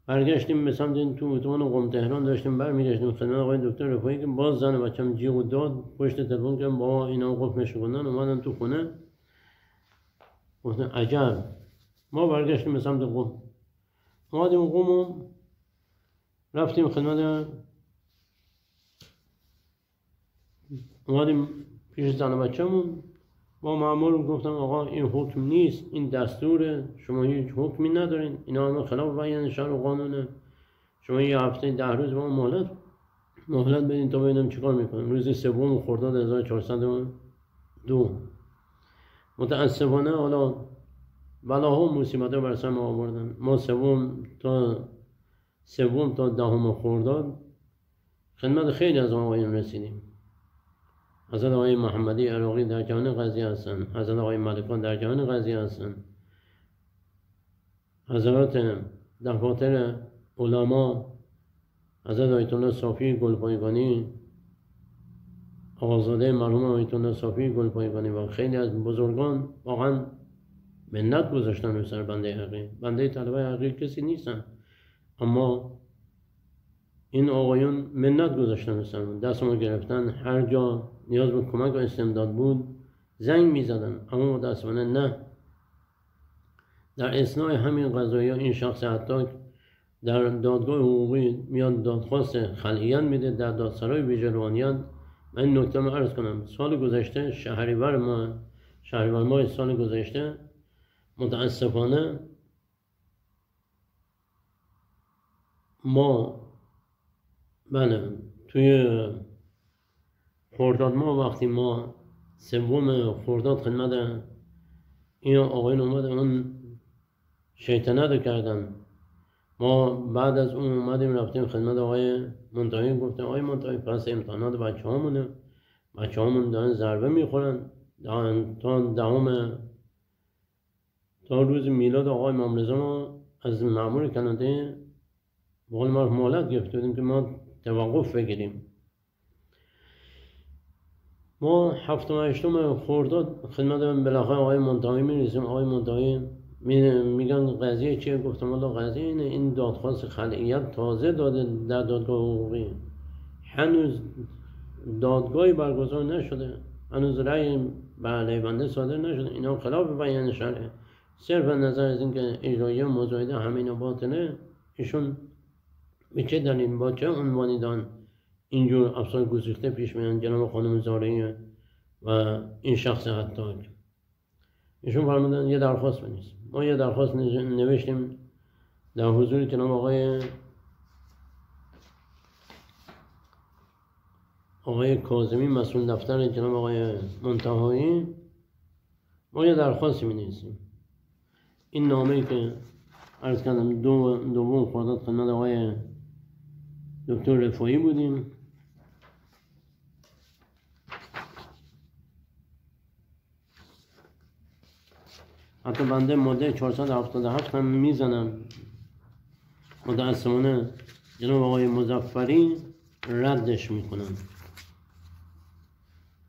برگشتیم به سمت تو اتوبان قم تهران داشتیم برمیگشتیم خدمت آقای دکتر رفایی که باز زن و بچه‌م جیغ و داد پشت تلفن کردن با اینا قفل شکوندن اومدن تو خونه. گفتن عجب. ما برگشتیم به سمت قم، اومدیم قم و رفتیم خدمت، اومدیم پیش زن و بچه‌مون با مأمور گفتم آقا این حکم نیست، این دستوره، شما هیچ حکمی ندارین، اینا همه خلاف بیان شرع و قانونه. شما یه هفته 10 روز با مهلت بدین تا ببینم چیکار میکنم. روز 3 خرداد 1402 متاسفانه حالا بلاها و مصیبت‌ها بر سر ما آوردن. ما 3 تا 10 خرداد خدمت خیلی از آقایان رسیدیم. حضرت آقای محمدی عراقی در جهان قضیه هستن، حضرت آقای ملکان در جهان قضیه هستن، حضرات دفاتر علما، حضرت آیت الله صافی گلپایگانی، آقازاده مرحوم آیت الله صافی گلپایگانی و خیلی از بزرگان واقعا منت گذاشتن رو سر بنده حقی. بنده طلبه حقی کسی نیستن، اما این آقایون منت گذاشتن رو سر دست ما گرفتن. هر جا نیاز به کمک و استمداد بود زنگ میزدن، اما متاسفانه نه. در اثنای همین قضایی این شخص حتی در دادگاه حقوقی میاد دادخواست خلعیت میده در دادسرای ویژه روحانیت. من این نکته رو عرض کنم، سال گذشته شهریور ماه سال گذشته متاسفانه ما توی خرداد ماه وقتی ما 3 خرداد خدمت این آقایون اومدن اون شیطنت رو کردن. ما بعد از اون اومدیم رفتیم خدمت آقای منتهی، گفتیم آقای منتهی پس امتحانات بچه هامونه بچه همون دارن ضربه میخورن تا روز میلاد آقای امام رضا ما از مأمور کانادا بقول ما مهلت گرفته بودیم که ما توقف بگیریم. ما 7 و 8 خرداد خدمت بالاخره آقای منتهی میرسیم. آقای منتهی میگن قضیه چیه؟ گفتم والا قضیه اینه، این دادخواست خلعیت تازه داده در دادگاه حقوقی، هنوز دادگاهی برگزار نشده، هنوز رأی به علیه بنده صادر نشده، اینا خلاف بیان شرعه. صرف نظر از اینکه اجرایه مزایده همین باطله، ایشون به چه دلیل با چه عنوانی دان اینجور افسار گسیخته پیش میان جناب خانم زارعی و این شخص حتاک. ایشون فرمودن یه درخواست بنویس. ما یه درخواست نوشتیم در حضور جناب آقای کاظمی مسئول دفتر جناب آقای منتهایی. ما یه درخواستی می‌نویسیم. این نامه‌ای که عرض کردم دوم خرداد خدمت آقای دکتر رفاعی بودیم، حتی بنده ماده 477 هم میزنم. متأسفانه جناب آقای مظفری ردش میکنن،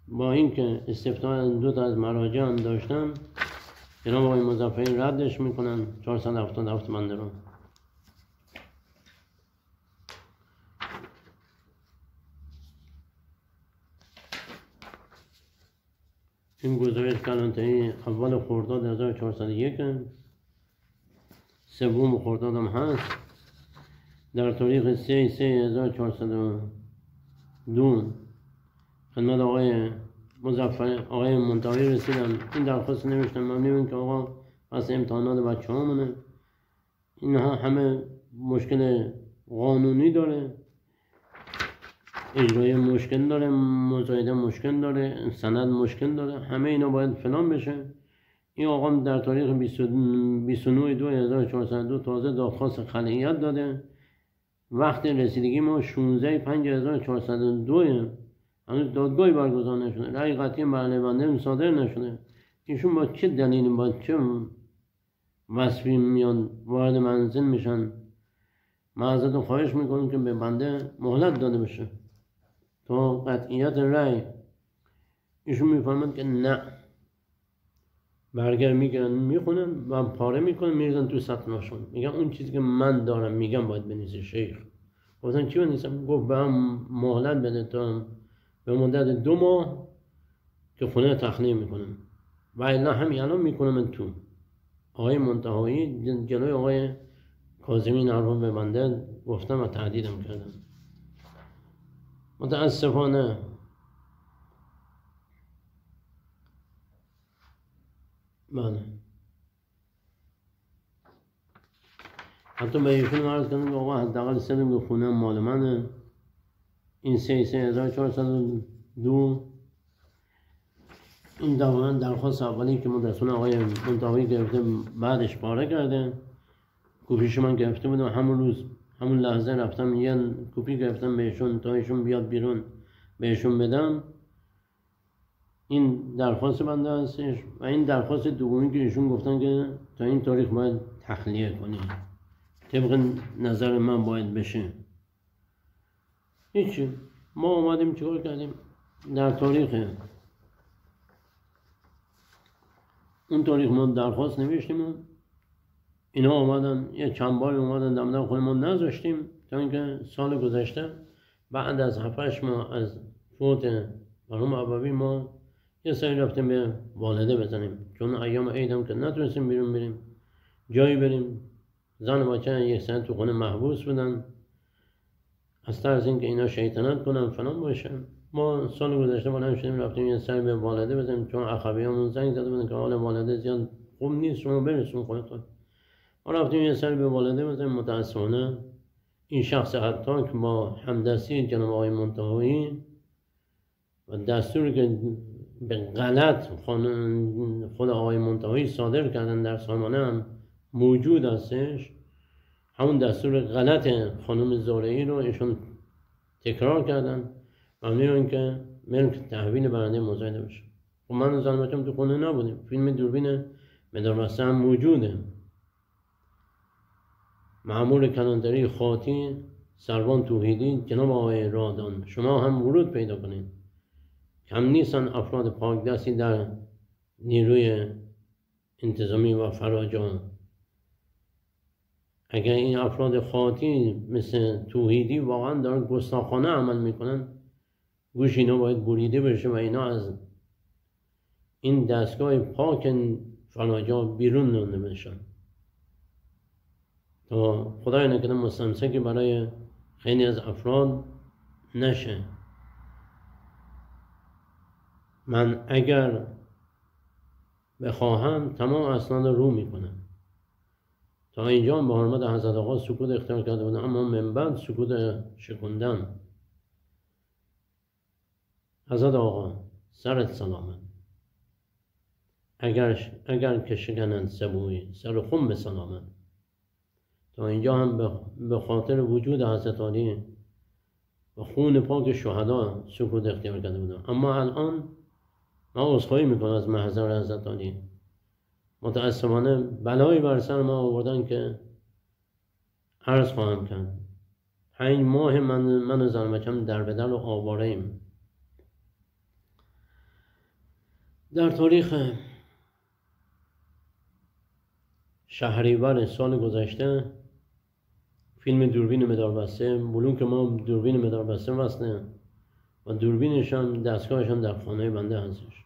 با اینکه استفتاء 2 از مراجع هم داشتم، جناب آقای مظفری ردش میکنن 477 بنده رو. این گزارش کلانتری اول خرداد 1401 سوم خرداد هم هست. در تاریخ 3/3/1402 خدمت آقای مظفر آقای منتهی رسیدم. این درخواست نوشتم ممنون که آقا پس امتحانات بچه همونه، اینها همه مشکل قانونی داره، اجرای مشکل داره، مزایده مشکل داره، سند مشکل داره، همه اینا باید فلان بشه. این آقا در تاریخ 29/2/1402 تازه دادخواست خلعیت داده. وقت رسیدگی ما 16/5/1402 هنوز دادگاهی برگزار نشده، رأی قطعی بر علیه بنده صادر نشده. ایشون با چه دلیلی، با چه وصفی میان وارد منزل میشن؟ من ازتون خواهش میکنم که به بنده مهلت داده بشه تا قطعیت رأی. ایشون میفهمند که نه، برگر میگیرن میخونن و پاره میکنن میریزن تو سطناشون، میگن اون چیزی که من دارم میگم باید بنویسی شیخ. گفتن چی بنویسم؟ گفت به هم مهلت بده تا به مدت 2 ماه که خونه تخلیه میکنم و الا همین الان میکنم تو. آقای منتهایی جلوی آقای کاظمی نرفان به بنده گفتم و تهدیدم کردم. متاسفانه بله، حتی به ایشون عرض کردم که آقا حداقل سلم که خونه مال منه. این 3/3/1402 این درخواست اولی که مدرسون آقای منتهایی گرفته بعدش پاره کرده. کپیش من گرفته بودم همون روز همون لحظه رفتم یه کپی گرفتم بهشون تا ایشون بیاد بیرون بهشون بدم. این درخواست بنده هستش و این درخواست دومی که ایشون گفتن که تا این تاریخ باید تخلیه کنی، طبق نظر من باید بشه. هیچی، ما اومدیم چیکار کردیم؟ در تاریخ اون تاریخ ما درخواست نوشتیم، اینا آمدن یه چند بار اومدن دم خودمون نذاشتیم تا اینکه سال گذشته بعد از 7-8 ماه از فوت مرحوم ابوی ما یه سری رفتیم به والده بزنیم، چون ایام عید هم که نتونستیم بیرون بریم جایی بریم. زن و بچه 1 ساعت تو خونه محبوس بودن از ترس اینکه اینا شیطنت کنن فلان باشه. ما سال گذشته بلند شدیم رفتیم یه سری به والده بزنیم، چون اخویامون زنگ زده بودن که حال والده زیاد خوب نیست، شما برسون خودتون. ما رفتیم یه سری به والده بزنیم. متاسفانه این شخص حتاک با همدستی جناب آقای منتهایی و دستوری که به غلط خود آقای منتهایی صادر کردن در سامانه هم موجود هستش، همون دستور غلط خانم زارعی رو ایشون تکرار کردن. ممنون که ملک تحویل برنده مزایده بشه. خب من و زن بچه‌م تو خونه نبودیم، فیلم دوربین مداربسته هم موجوده. مأمور کلانتری خاطی، سروان توحیدی، جناب آقای رادان، شما هم ورود پیدا کنید. کم نیستن افراد پاک دستی در نیروی انتظامی و فراجان. اگر این افراد خاطی مثل توحیدی واقعا دارن گستاخانه عمل میکنن، گوش اینا باید بریده بشه و اینا از این دستگاه پاک فراجا بیرون رانده بشن تا خدای نکنه مستمسکی برای خیلی از افراد نشه. من اگر بخواهم تمام اسناد رو میکنم. تا اینجا به حرمت حضرت آقا سکوت اختیار کرده بودم، اما من بعد سکوت شکندم. حضرت آقا سرت سلامت. اگر که شکنند سبوی سر خم به سلامت. تا اینجا هم به خاطر وجود حضرت علی و خون پاک شهدا سکوت اختیار کرده بودم، اما الان من عذرخواهی میکنم از محضر حضرت علی. متاسفانه بلایی بر سر ما آوردن که عرض خواهم کرد. 5 ماه من و زن بچه‌م در به در و آواره ایم. در تاریخ شهریور سال گذشته فیلم دوربین مداربسته، بلوک ما دوربین مداربسته وصله و دوربینش هم دستگاهش هم در خانه بنده هستش.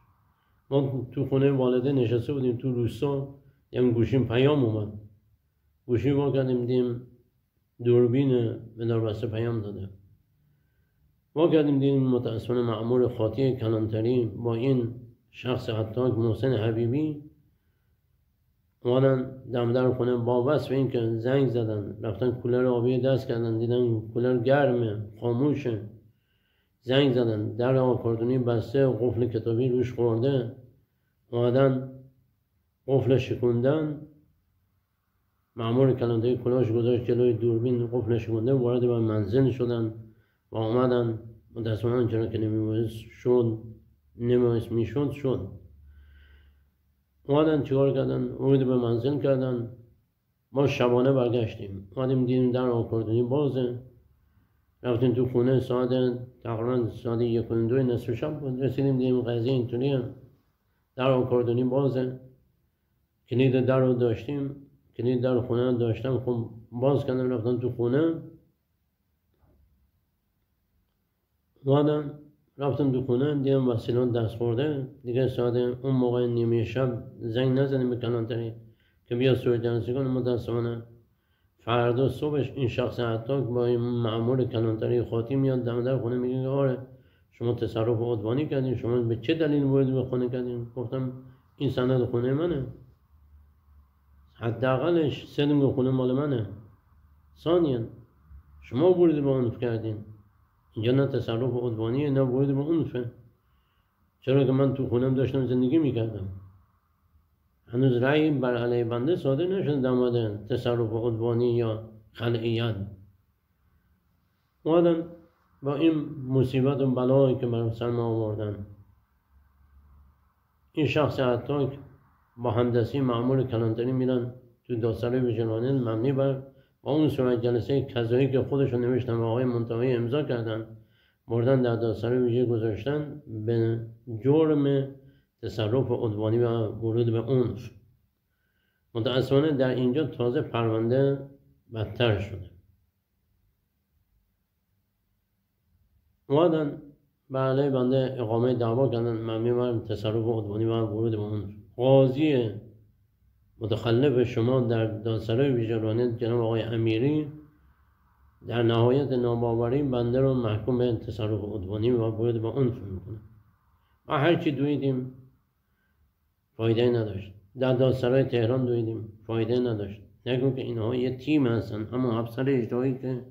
ما تو خونه والده نشسته بودیم تو روستا، یه گوشیم پیام اومد، گوشی وا کردیم دیدیم دوربین مداربسته پیام داده. وا کردیم دیدیم متاسفانه مأمور خاطی کلانتری با این شخص اتاک محسن حبیبی اومدن دم در خونه با وصف این که زنگ زدن، رفتن کولر آبی دست کردن، دیدن کولر گرمه خاموشه، زنگ زدن در آکاردونی بسته، قفل کتابی روش خورده، اومدن قفل شکوندن. مأمور کلانتری کلاش گذاشت جلوی دوربین، قفل شکونده، وارد به منزل شدن و اومدن متاسفانه چرا که نمی‌بایست میشد شد. اومدن چیکار کردن؟ ورود به منزل کردن. ما شبانه برگشتیم، اومدیم دیدیم در آکاردونی بازه. رفتیم تو خونه تقریبا ساعت 1 و 2 نصف شب بود. رسیدیم دیدیم قضیه اینطوریه، در آکاردونی بازه. کلید در رو داشتیم، کلید در خونه داشتم، خب باز کردن رفتن تو خونه. اومدن رفتم تو خونه دیدم وسیلات دست خورده. دیگه ساعت اون موقع نیمه شب زنگ نزدیم به کلانتری که بیا صورت جلسه کنه. متاسفانه فردا صبحش این شخص اتاک با این مأمور کلانتری خاطی میاد دم در خونه، میگه آره شما تصرف عدوانی کردین، شما به چه دلیل وارد به خونه کردین؟ گفتم این سند خونه منه، حداقلش سند خونه مال منه. ثانیاً شما وارد به عنف کردین، اینجا نه تصرف عدوانیه نه وارد به عنفه. چرا که من تو خونم داشتم زندگی میکردم. هنوز رأی بر علیه بنده صادر نشده در مورد تصرف عدوانی یا خلعیت. اومدن با این مصیبت و بلایی که بر سر ما آوردن، این شخص اتاک با همدستی مأمور کلانتری میرن تو دادسرای ویژگانه مبنی بر با اون صورت جلسه قضایی که خودشون نوشتن و آقای منتهی امضا کردن، بردن در دادسرای ویژه گذاشتن به جرم تصرف عدوانی و ورود به عنف. متاسفانه در اینجا تازه پرونده بدتر شده. اومدن بر علیه بنده اقامه دعوا کردن مبنی بر تصرف عدوانی و ورود به عنف. قاضی متخلف شما در دادسرای ویژگانه جناب آقای امیری در نهایت ناباوری بنده رو محکوم به تصرف عدوانی و ورود به عنف میکنه. ما هرچی دویدیم فایده نداشت. در دادسرای تهران دویدیم فایده نداشت. نگو که اینها یه تیم هستن، اما افسر اجرایی که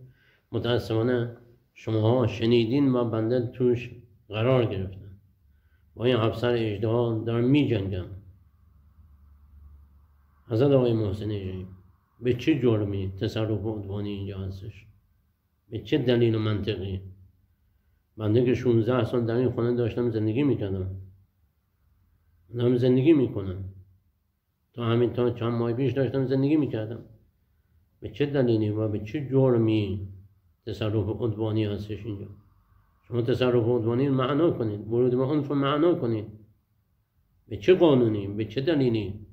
متاسفانه شماها شنیدین و بنده توش قرار گرفتن، با این افسر اجرا دارن می جنگم. حضرت آقای محسن اجرایی به چه جرمی تصرف عدوانی اینجا هستش؟ به چه دلیل و منطقی؟ بنده که 16 سال در این خانه داشتم زندگی میکردم، دارم زندگی میکنم، تا همین تا چند ماه پیش داشتم زندگی میکردم. به چه دلیلی و به چه جرمی تصرف عدوانی هستش اینجا؟ شما تصرف عدوانی معنا کنید، ورود به عنف معنا کنید. به چه قانونی؟ به چه دلیلی؟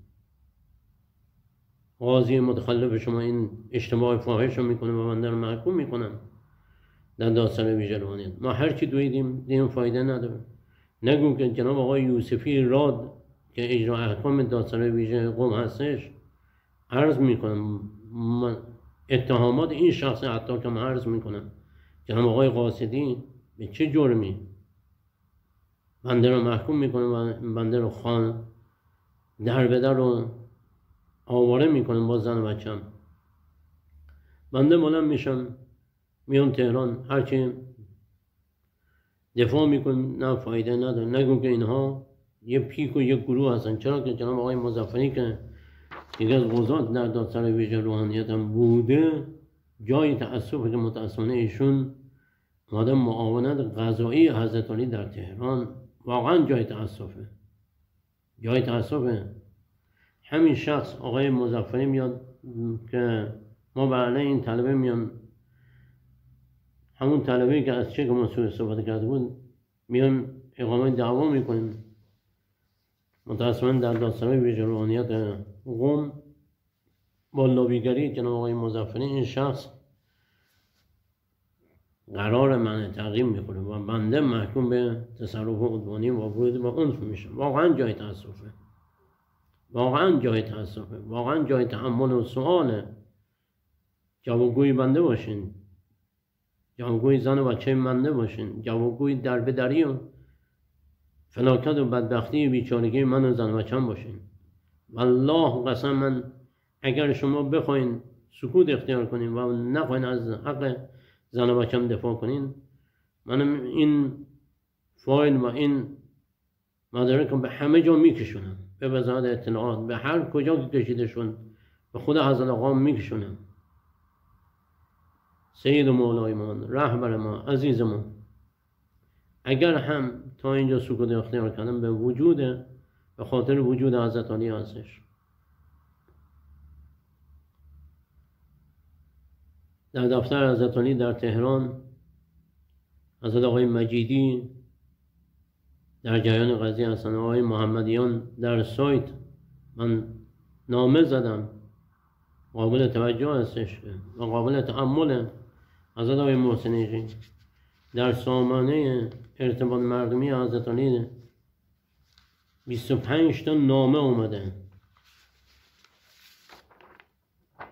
قاضی متخلف شما این اشتباه فاحش رو میکنه و بنده رو محکوم میکنم در دادسرای ویژه روحانیت. ما هر چی دویدیم دیدیم فایده نداره. نگو که جناب آقای یوسفی راد که اجرا احکام دادسرای ویژه قم هستش عرض میکنم، اتهامات این شخص حتی که من عرض میکنم، جناب آقای قاصدی به چه جرمی بنده رو محکوم میکنه و بنده رو خان در به در رو آواره میکنه با زن و بچم. بنده بلند میشم میام تهران، هرچی دفاع میکنم نه فایده نداره. نگو که اینها یه پیک و یه گروه هستن. چرا که جناب آقای مظفری که یکی از قضات در دادسرای ویژه روحانیت هم بوده، جای تأسفه که متأسفانه ایشون اومده معاونت قضایی حضرت علی در تهران، واقعا جای تأسفه، جای تأسفه. همین شخص آقای مظفری میاد که ما به علیه این طلبه میان، همون طلبه‌ای که از چه که ما سوء استفاده کرده بود میان اقامه دعوا میکنیم. متأسفانه در دادسرای ویژه روحانیت قم با لابیگری جناب آقای مظفری این شخص قرار منع تعقیب میکنه و بنده محکوم به تصرف عدوانی و ورود به عنف میشم. واقعا جای تأسفه، واقعا جای تأسفه، واقعا جای تأمل و سؤاله. جوابگوی بنده باشین، جوابگوی زن و بچه بنده باشین، جوابگوی در به دری و فلاکت و بدبختی و بیچارگی من و زن و بچه‌م باشین. والله قسم من اگر شما بخواین سکوت اختیار کنین و نخواین از حق زن و بچه‌م دفاع کنین، من این فایل و این مدارک به همه جا میکشونم، به وزارت اطلاعات، به هر کجا که کشیده شون، به خود حضرت آقا میکشونم. سید و مولای ما، رهبر ما، عزیز ما، اگر هم تا اینجا سکوت اختیار کردم به خاطر وجود حضرت علی هستش. در دفتر حضرت علی در تهران حضرت آقای مجیدی در جریان قضیه هستن، آقای محمدیان در سایت من نامه زدم، قابل توجه هستش و قابل تأمله. حضرت آقای محسنی در سامانه ارتباط مردمی حضرت علی 25 تا نامه اومده.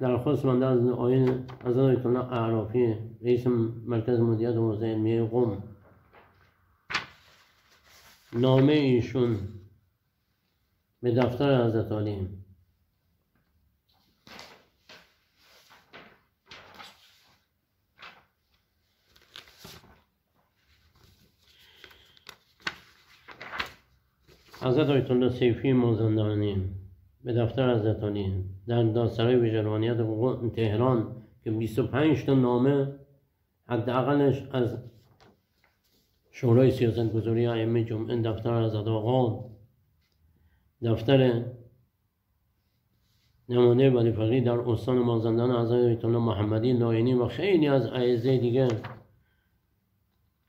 درخواست من از آقای حضرت آیت الله اعرافی رئیس مرکز مدیریت حوزه علمیه قم، نامه ایشون به دفتر حضرت علی حضرت آیت الله سیفی مازندرانی به دفتر حضرت علی در دادسرای ویژه روحانیت تهران که 25 تا نامه حداقلش از شورای سیاستگذاری ائمه جمعه، دفتر حضرت آقا، دفتر نماینده ولی فقیه در استان مازندران حضرت آیت الله محمدی لاینی و خیلی از اعضای دیگه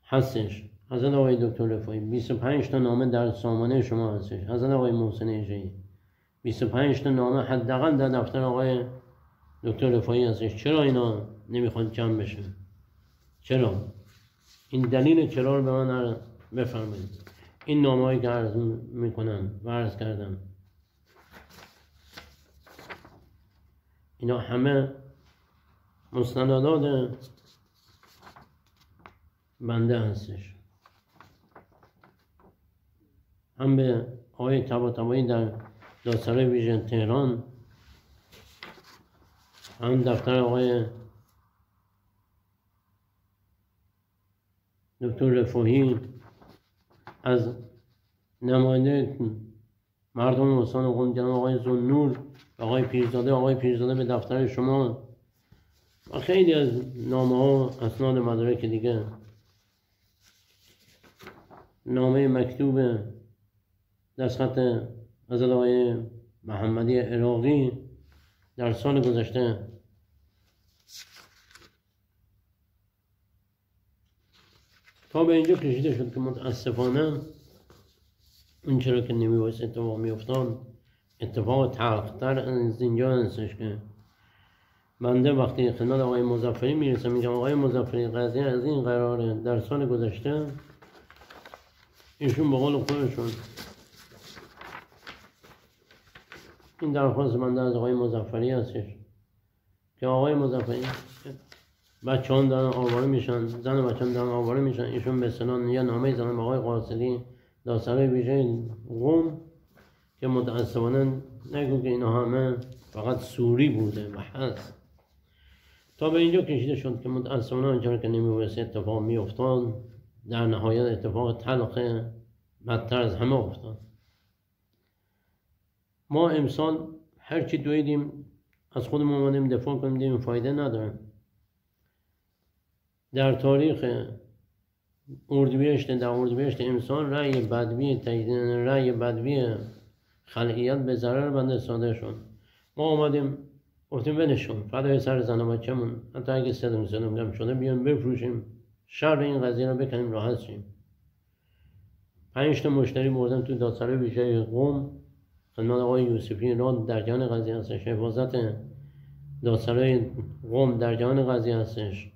هستش. حضرت آقای دکتر رفایی 25 تا نامه در سامانه شما هستش. حضرت آقای محسن اژه‌ای 25 تا نامه حداقل در دفتر آقای دکتر رفایی هستش. چرا اینا نمیخواد جمع بشه؟ چرا؟ این دلیل چرا رو به من بفرمایید. این نامه‌هایی که عرض میکنم و عرض کردم اینا همه مستندات بنده هستش. هم به آقای طباطبایی در دادسرای ویژه تهران، هم دفتر آقای دکتر رفاهی از نماینده مردم استان قم جناب آقای ذوالنور و آقای پیرزاده به دفتر شما و خیلی از نامه ها اسناد مدارک دیگه نامه مکتوب دستخط از آقای محمدی عراقی در سال گذشته تا به اینجا کشیده شد که متاسفانه اون چرا که نمیبایست اتفاق میافتاد اتفاق تلختر از اینجا هستش که بنده وقتی خدمت آقای مظفری میرسم میگم آقای مظفری قضیه از این قراره. در سال گذشته ایشون به قول خودشون این درخواست بنده از آقای مظفری هستش که آقای مظفری بچه هم دارن آواره میشن، زن و بچه هم دارن آواره میشن، ایشون به اصطلاح یه نامه زنن به آقای قاصدی دادسرای ویژه قم که متاسفانه نگو که اینا همه فقط سوری بوده و هست. تا به اینجا کشیده شد که متاسفانه آنچه که نمیبایست اتفاق میافتاد در نهایت اتفاق تلخ بدتر از همه افتاد. ما امسال هرچی دویدیم از خودمون اومدیم دفاع کنیم دیدیم فایده نداره. در تاریخ اردیبهشت امسال رأی بدوی خلعیت به ضرر بنده صادر شد. ما اومدیم گفتیم ولشون فدای سر زن و بچه‌مون، حتی اگه صدم شده بیان بفروشیم شر این قضیه رو بکنیم راحت شیم. 5 تا مشتری بردم تو دادسرای ویژه قم خدمت آقای یوسفی راد در جهان قضیه هستش، حفاظت دادسرای قم در جهان قضیه هستش،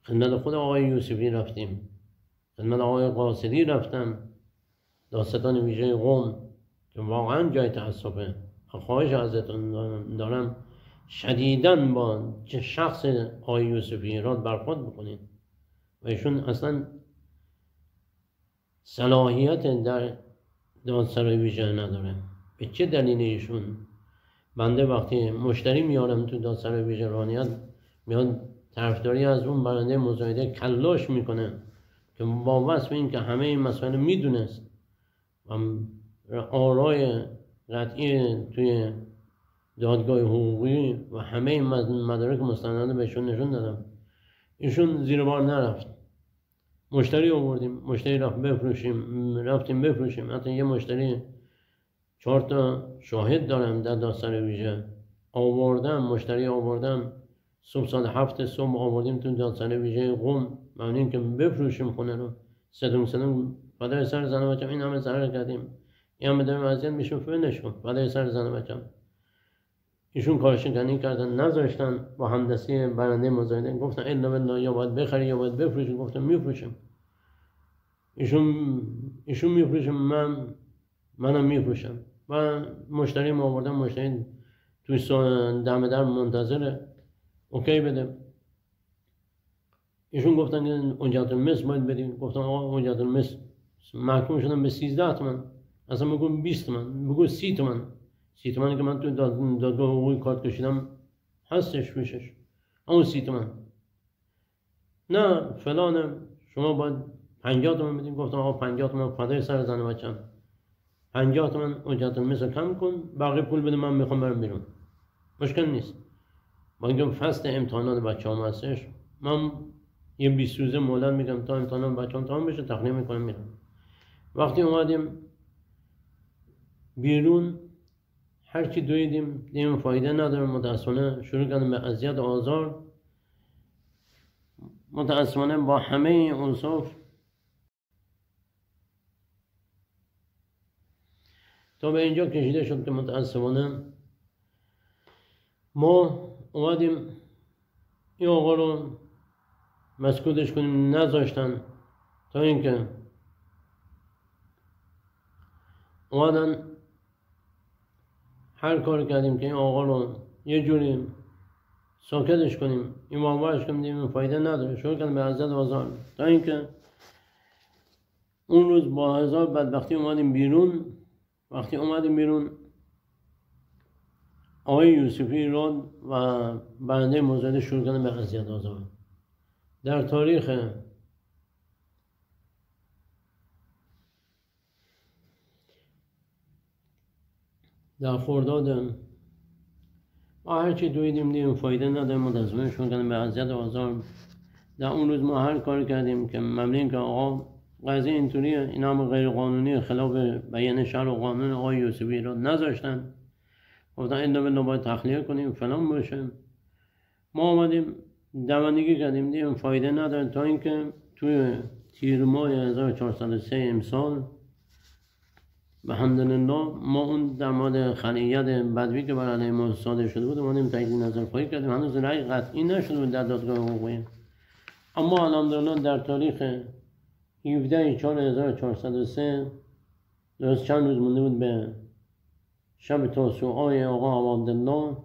خدمت خود آقای یوسفی رفتیم، خدمت آقای قاصدی رفتم، دادستان ویژه قم که واقعا جای تأسفه. خواهش ازتون دارم شدیداً با شخص آقای یوسفی راد برخورد بکنید و ایشون اصلا صلاحیت در دادسرای ویژه نداره. به چه دلیل ایشون؟ بنده وقتی مشتری میارم تو دادسرای ویژه رانیت میاد طرفداری از اون برنده مزایده کلاش میکنه که با وصف این که همه این مسائل میدونست و آرای قطعی توی دادگاه حقوقی و همه این مدارک مستند بهشون نشون دادم، ایشون زیر بار نرفت. مشتری آوردیم، مشتری رفتیم بفروشیم. حتی یه مشتری 4 تا شاهد دارم در دادسرای ویژه مشتری آوردم صبح ساعت 7 صبح آوردیم تو دادسرای ویژه قم معنی که بفروشیم خونه رو. صدم فدای سر زن و بچه‌م این همه ضرر کردیم، این همه داریم اذیت میشیم، فنشون فدای سر زن و بچه‌م. ایشون کارشکنی کردن نذاشتن با همدستی برنده مزایده گفتن الا بالله یا باید بخری یا باید بفروشیم. گفتم میفروشیم. ایشون میفروشیم، منم میفروشم. و مشتری ما آوردم، مشتری توی دم در منتظره اوکی بده. ایشون گفتن که اونجات المصر باید بدیم. گفتم آقا اونجات المصر محکوم شدم به 13 تومن، اصلا بگو 20 تومن، بگو 30 تومن. 30 تومنی که من توی دادگاه حقوقی کارت کشیدم هستش روشش، اون 30 تومن. نه فلانه شما باید 50 تومن بدیم. گفتم آقا 50 تومن فدای سر زن و بچه‌م، 50 تومن اونجات المصر کم کن، بقیه پول بده، من میخوام برم بیرون. مشکل نیست. با اینکه فصل امتحانات بچه‌ام هستش، من یه 20 روزه مهلت میگم تا امتحانات بچه‌ام تمام بشه، تقدیم میکنم میرم. وقتی اومدیم بیرون هرچی دویدیم دیدیم فایده نداره. متاسفانه شروع کردم به اذیت و آزار. متاسفانه با همه این اوصاف تا به اینجا کشیده شد که متاسفانه ما اومدیم این آقا رو مسکوتش کنیم، نذاشتن تا اینکه اومدن هر کار کردیم که این آقا رو یه جوری ساکتش کنیم، این معاملش کنیم، دیدیم فایده نداره. شروع کردیم به اذیت و آزار تا اینکه اون روز با هزار بدبختی اومدیم بیرون. وقتی اومدیم بیرون آقای یوسفی راد و برنده مزایده شروع کردن به اذیت و آزار. در تاریخ در خرداد ما هرچی دویدیم دیدیم فایده نداره. متاسفانه شروع کردن به اذیت و آزار. در اون روز ما هر کاری کردیم که ممنون که آقا قضیه اینطوریه، اینا هم غیر قانونی، خلاف بیان شرع و قانون آقای یوسفی را نذاشتن، گفتن این رو باید تخلیه کنیم فلان باشه. ما آمدیم دوندگی کردیم، دیدیم فایده نداره، تا اینکه توی تیر ماه 1403 امسال به حمدالله ما اون در مورد خلیعت بدوی که بر علیه ما صادر شده بود اومدیم تایید نظر خواهی کردیم. هنوز رأی قطعی نشده بود در دادگاه حقوقی، اما الحمدلله در تاریخ 17/4/1403 درست چند روز مونده بود به شب تاسوعای آقا عبدالله،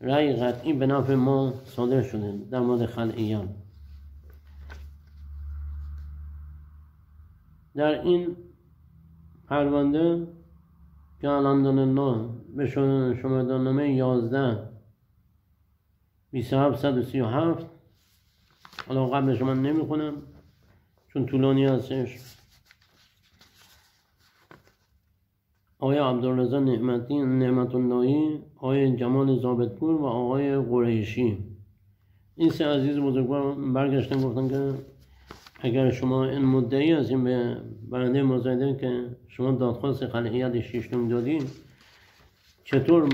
رأی قطعی به نفع ما صادر شده در مورد خلعیان. در این پرونده که الحمدلله به شمردارنامه 11/2737، حالا قبلش من نمی کنم چون طولانی هستش، آقای عبدالرضا نعمت اللهی، آقای جمال ضابطپور و آقای قریشی، این سه عزیز بزرگوار برگشتن گفتن که اگر شما این مدعی هستیم به برنده مزایده که شما دادخواست خلعیت 6 دادی، چطور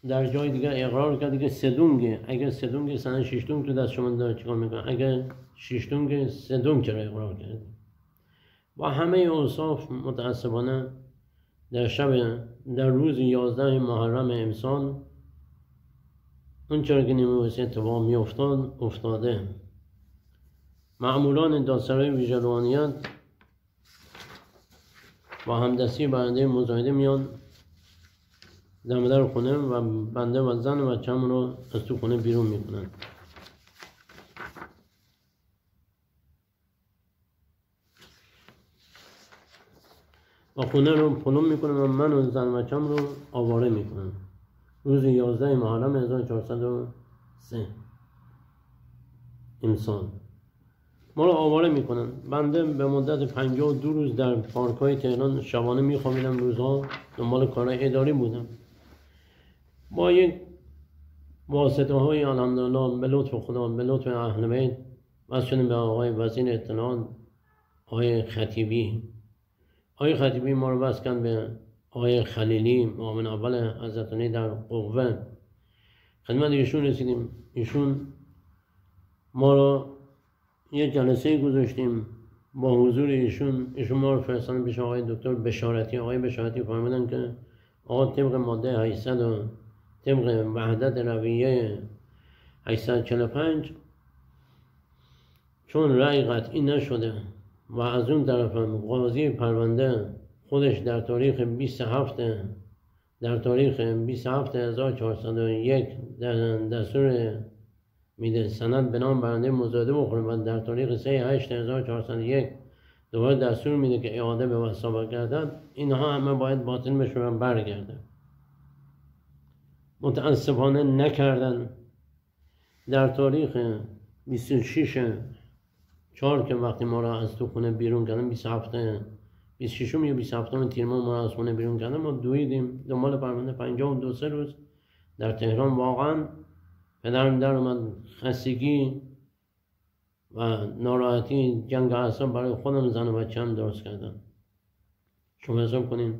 در جای دیگر اقرار کردی که سدونگه؟ اگر سدونگه سنه 6 تو دست شما داره چیکار میکنه؟ اگر 6 که سدونگ چرا اقرار کردی؟ با همه اوصاف متاسفانه در روز 11 محرم امسال اون چرا که نمی‌بایست اتفاق میافتاد افتاده. مأموران دادسرای ویژه روحانیت با همدستی برنده مزایده میان در خونه و بنده و زن و بچه‌مون رو از تو خونه بیرون میکنن. و خونه رو پلم میکنن و من و زن و بچه‌م رو آواره میکنن. روز 11 محرم 1403 امسال ما رو آواره میکنن. بنده به مدت 52 روز در پارک‌های تهران شبانه میخوابیدم، روزها دنبال کارهای اداری بودم. با یک واسطه های الحمدلله به لطف خدا، به لطف اهل بیت، واسه شدیم به آقای وزیر اطلاعات آقای خطیبی. آقای خطیبی ما رو واسه کردن به آقای خلیلی، معاون اول حضرت علی در قوه. خدمت ایشون رسیدیم، ایشون ما رو یه جلسه گذاشتیم با حضور ایشون ما رو فرستادن پیش آقای دکتر بشارتی. آقای بشارتی فرمودن که آقا طبق ماده 800 و طبق وحدت رویه 845 چون رأی قطعی نشده و از اون طرف هم قاضی پرونده خودش در تاریخ 27/1401 دستور میده سند به نام برنده مزایده بخوره و در تاریخ 3/8/1401 دوباره دستور میده که اعاده به وثاقه گردد، اینها همه باید باطل بشه و برگرده. متاسفانه نکردن. در تاریخ 26/4 که وقتی ما را از تو خونه بیرون کردن، 26 یا 27 تیر ماه ما را از خونه بیرون کردن، ما دویدیم دنبال پرونده 52 روز در تهران. واقعا پدرم در اومد، خستگی و ناراحتی، جنگ اعصاب برای خودم، زن و بچه‌ام درست کردم. شما حساب کنین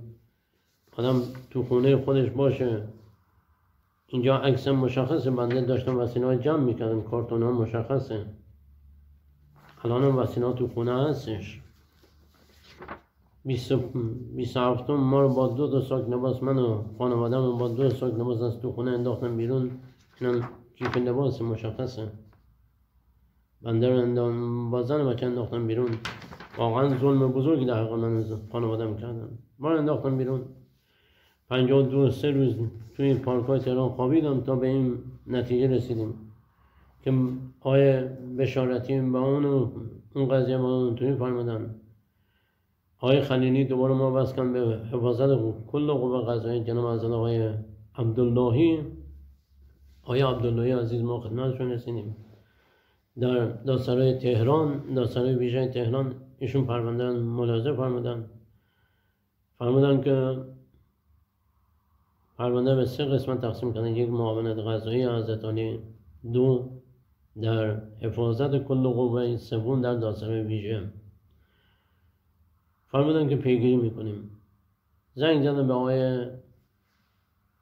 آدم تو خونه خودش باشه. اینجا عکس مشخصه، بنده داشتم وسیله‌ها جمع میکردم، کارتون‌ها مشخصه، الان هم وسیله‌ها تو خونه هستش. 27 ما رو با 2 ساک لباس، من و خانواده‌ام با 2 ساک لباس از تو خونه انداختم بیرون. اینم کیف لباس مشخصه. بنده رو با زن و بچه انداختم بیرون. واقعا ظلم بزرگی در حق من خانواده‌ام کردن. ما رو انداختم بیرون. 52 روز توی این پارک‌های تهران خوابیدم تا به این نتیجه رسیدیم که آقای بشارتی با اون قضیه با اون توی فرمودن. آقای خلیلی دوباره ما بس کن به حفاظت کل قوه قضاییه جناب حضرت آقای عبداللهی. آقای عبداللهی عزیز ما خدمتشون رسیدیم در دادسرای تهران، دادسرای ویژه تهران. ایشون پرونده ملاحظه فرمودن که پرونده به 3 قسمت تقسیم کردن: یک معاونت قضایی حضرت علی، 2 در حفاظت کل قوه، 3 در دادسرای ویژه. فرمودن که پیگیری میکنیم. زنگ زدن به آقای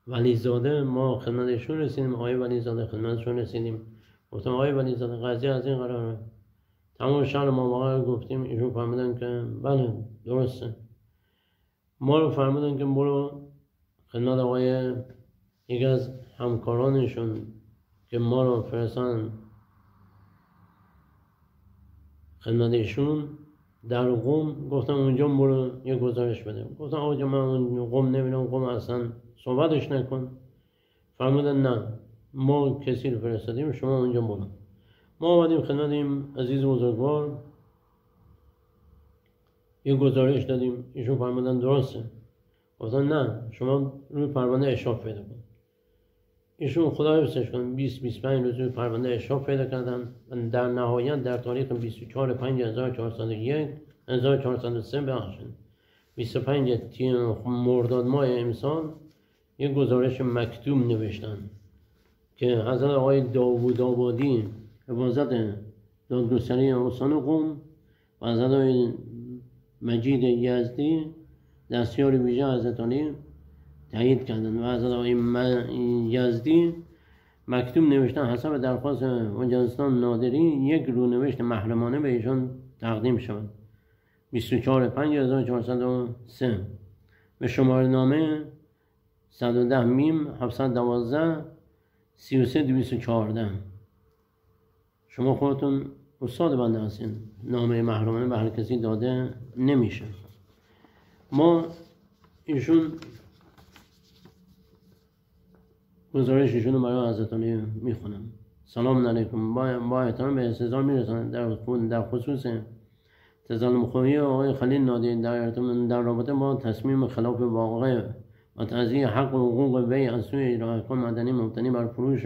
ولیزاده، ما خدمتشون رسیدیم، آقای ولیزاده خدمتشون رسیدیم، گفتم آقای ولیزاده قضیه از این قراره، تمام شهر ما واقعا گفتیم. ایشون فرمودن که بله درسته. ما رو فرمودن که برو خدمت آقای یکی از همکارانشون که ما رو فرستان خدمت ایشون در قم، گفتم اونجا برو یه گزارش بده. گفتم آقا جان من اون قم نمیرم، قم اصلا صحبتش نکن. فرمودن نه ما کسی رو فرستادیم شما اونجا برو. ما آمدیم خدمت این عزیز بزرگوار یه گزارش دادیم. ایشون فرمودن درسته. گفتن نه شما روی پرونده اشراف پیدا کن. ایشون خدا حفظش کن 20-25 روز روی پرونده اشراف پیدا کردن. در نهایت در تاریخ 24/5/1401 بخشن 25 مرداد ماه امسال یک گزارش مکتوب نوشتن که حضرت آقای داوود آبادی حفاظت دادگستری استان قم و حضرت آقای مجید یزدی دستیار ویژه حضرت علی تایید کردن و حضرت آقای یزدی مکتوب نوشتن حسب درخواست حجازستان نادری یک رونوشت محرمانه به ایشان تقدیم شود 24/5/1403 به شماره نامه 110 میم 712 33-214. شما خودتون استاد بنده هستین، نامه محرمانه به هر کسی داده نمیشه. ما ایشون گزارششون رو برای حضرت علی میخونم. سلام علیکم. با احترام به استحضار میرسند در خصوص تظلم خوری آقای خلیل نادری در رابطه با تصمیم خلاف واقع و تضییع حق و حقوق وی از سوی اجرای احکام مدنی مبتنی بر فروش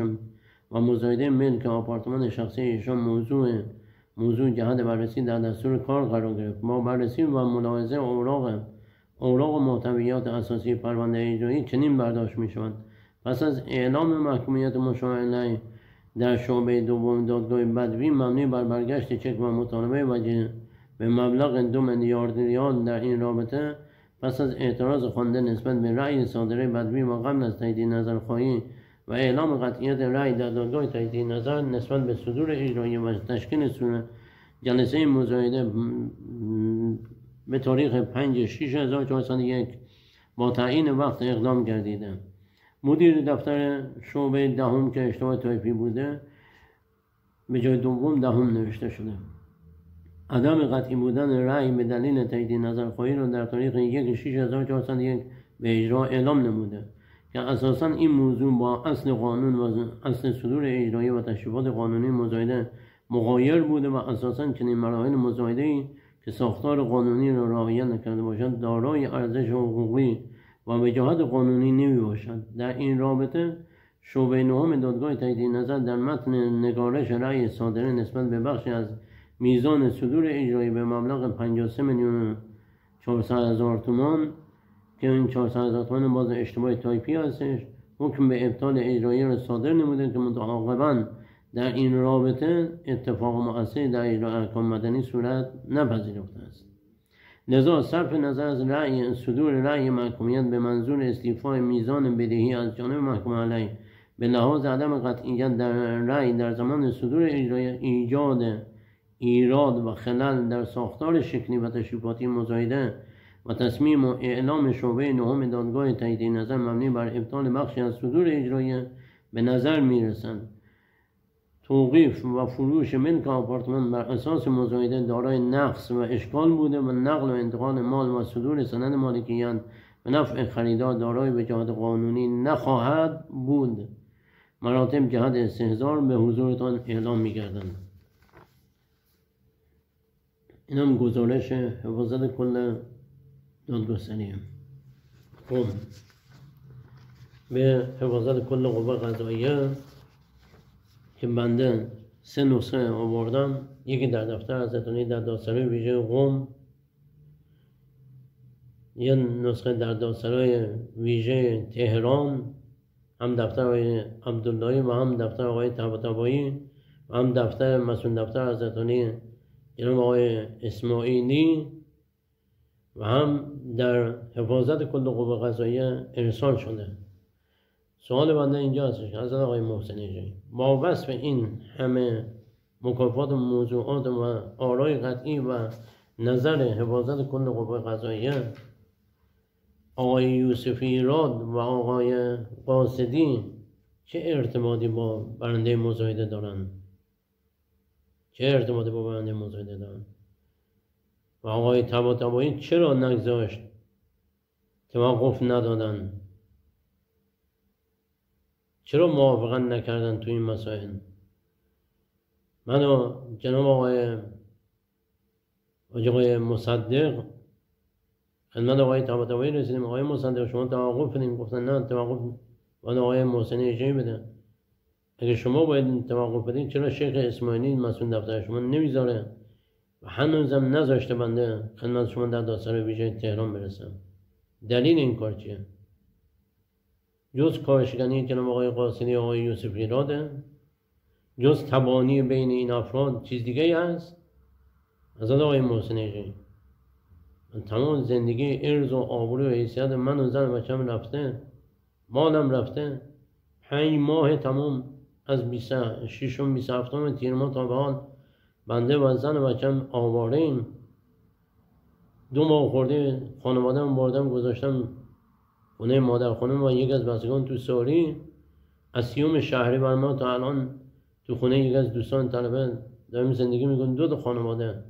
و مزایده ملک آپارتمان شخصی ایشان موضوع جهت بررسی در دستور کار قرار گرفت. با بررسی و ملاحظه اوراق و محتویات اساسی پرونده اجرایی چنین برداشت می شود: پس از اعلام محکومیت مشاور علیه در شعبه دوم دادگاه بدوی مبنی بر برگشت چک و مطالبه وجه به مبلغ 2 میلیارد ریال در این رابطه، پس از اعتراض خوانده نسبت به رأی صادره بدوی و قبل از تایید نظرخواهی و اعلام قطعیت رأی در دادگاه تایید نظر نسبت به صدور اجرایی و تشکیل جلسه مزایده به تاریخ 5/6/1401 با تعیین وقت اقدام گردیده. مدیر دفتر شعبه دهم که اشتباه تایپی بوده به جای دوم دهم نوشته شده. عدم قطعی بودن رأی به دلیل تایید نظرخواهی را در تاریخ 1/6/1401 به اجرا اعلام نموده که اساساً این موضوع با اصل قانون و اصل صدور اجرایی و تشریفات قانونی مزایده مغایر بوده و اساساً چنین مراحل مزایده‌ای که ساختار قانونی را رعایت نکرده باشد دارای ارزش حقوقی و وجاهت قانونی نمی باشد. در این رابطه شعبه نهم دادگاه تایید نظر در متن نگارش رأی صادره نسبت به بخشی از میزان صدور اجرایی به مبلغ 53,400,000 تومان که این 400,000 تومان باز اشتباه تایپی هستش، حکم به ابطال اجرایی را صادر نموده که متعاقباً در این رابطه اتفاق مؤثری در اجرای احکام مدنی صورت نپذیرفته است. لذا صرف نظر از صدور رأی محکومیت به منظور استیفای میزان بدهی از جانب محکوم علیه به لحاظ عدم قطعیت در رأی در زمان صدور اجرایی ایراد و خلل در ساختار شکلی و تشریفاتی مزایده و تصمیم و اعلام شعبه نهم دادگاه تایید نظر مبنی بر ابطال بخشی از صدور اجرایی به نظر میرسند. توقیف و فروش ملک آپارتمان بر اساس مزایده دارای نقص و اشکال بوده و نقل و انتقال مال و صدور سند مالکیت به نفع خریدار دارای وجاهت قانونی نخواهد بود. مراتب جهت استحضار به حضورتان اعلام می‌گردند. این هم گزارش حفاظت کل دادگستری به حفاظت کل قوه قضاییه که بنده 3 نسخه آوردم، یکی در دفتر حضرت علی در دادسرای ویژه قم، یه نسخه در دادسرای ویژه تهران، هم دفتر آقای عبداللهی و هم دفتر آقای طباطبایی و هم دفتر مسئول دفتر حضرت علی جناب آقای اسماعیلی و هم در حفاظت کل قوه قضاییه ارسال شده. سوال بنده اینجا هستش حضرت آقای محسن اجایی با وصف این همه مکافات و موضوعات و آرای قطعی و نظر حفاظت کل قوه قضاییه، آقای یوسفی ایراد و آقای قاصدی چه ارتباطی با برنده مزایده دارن؟ چه ارتباطی با برنده مزایده دارن؟ و آقای طباطبایی چرا نگذاشت، توقف ندادن؟ چرا موافقت نکردن تو این مسائل؟ من و جناب آقای مصدق خدمت آقای طباطبایی رسیدیم. آقای مصدق شما توقف بدین. گفتن نه، توقف باید آقای محسن اجایی بدن. اگه شما باید توقف بدین چرا شیخ اسماعیلی مسئول دفتر شما نمیذاره و هنوزم نذاشته بنده خدمت شما در دادسرای ویژه تهران برسم؟ دلیل این کار چیه؟ جز کارشکنی جناب آقای قاصدی آقای یوسفی ایراده؟ جز تبانی بین این افراد چیز دیگه ای هست؟ حضرت آقای محسن اجایی تمام زندگی ارز و آبرو و حیثیت من و زن بچه‌م رفته، مالم رفته. 5 ماه تمام از 26م 27م تیر ماه تا به حال بنده و زن و بچه‌م آواره ایم. 2 ماه خورده خانواده‌ام بردم گذاشتم خونه مادر خانم و یک از بستگان تو ساری. از 30 شهریور ماه تا الان تو خونه یک از دوستان طلبه داریم زندگی میکنیم. 2 خانواده.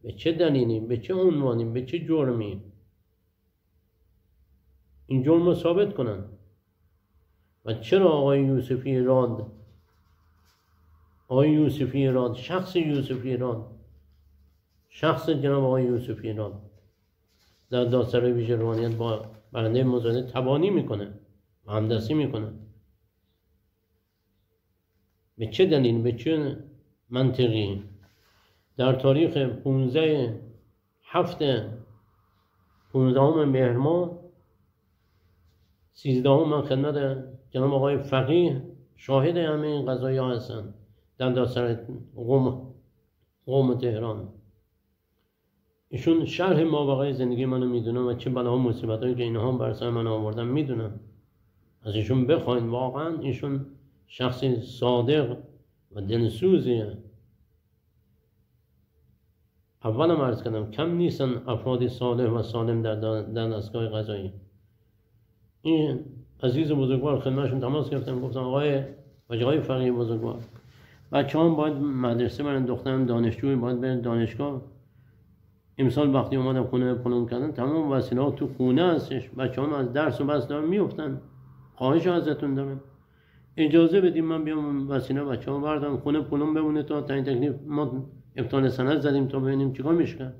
به چه دلیلی؟ به چه عنوانی؟ به چه جرمی؟ این جرم رو ثابت کنن. و چرا آقای یوسفی ایراد شخص یوسفی ایراد، شخص جناب آقای یوسفی ایراد در دادسرای ویژه روحانیت با برنده مزایده تبانی میکنه و همدستی میکنه؟ به چه دلیل؟ به چه منطقی؟ در تاریخ 15 مهر ماه 13 من خدمت جناب آقای فقیه شاهد همه این قضایی ها هستن در دادسرای قم تهران. ایشون شرح ماوقع زندگی منو میدونن و چه بلاها مصیبت هایی که اینها بر سر من آوردن میدونن. از ایشون بخواین. واقعا ایشون شخصی صادق و دلسوزیه. اولم عرض کردم کم نیستن افرادی صالح و سالم در دستگاه قضایی. این عزیز بزرگوار خدمتشون تماس گرفتم، گفتم آقای فقیه بزرگوار بچه هم باید مدرسه برن، دخترم دانشجوی باید برن دانشگاه. امسال وقتی اومدم خونه پلان کردن تمام وسیله ها تو خونه هستش، بچه هم از درس و بس دارن میفتن. خواهش ازتون دارم اجازه بدیم من بیام وسیله بچه ها بردارم خونه پلان بمونه تا تعیین تکلیف. ما ابطال سند زدیم تا ببینیم چیکار میشه.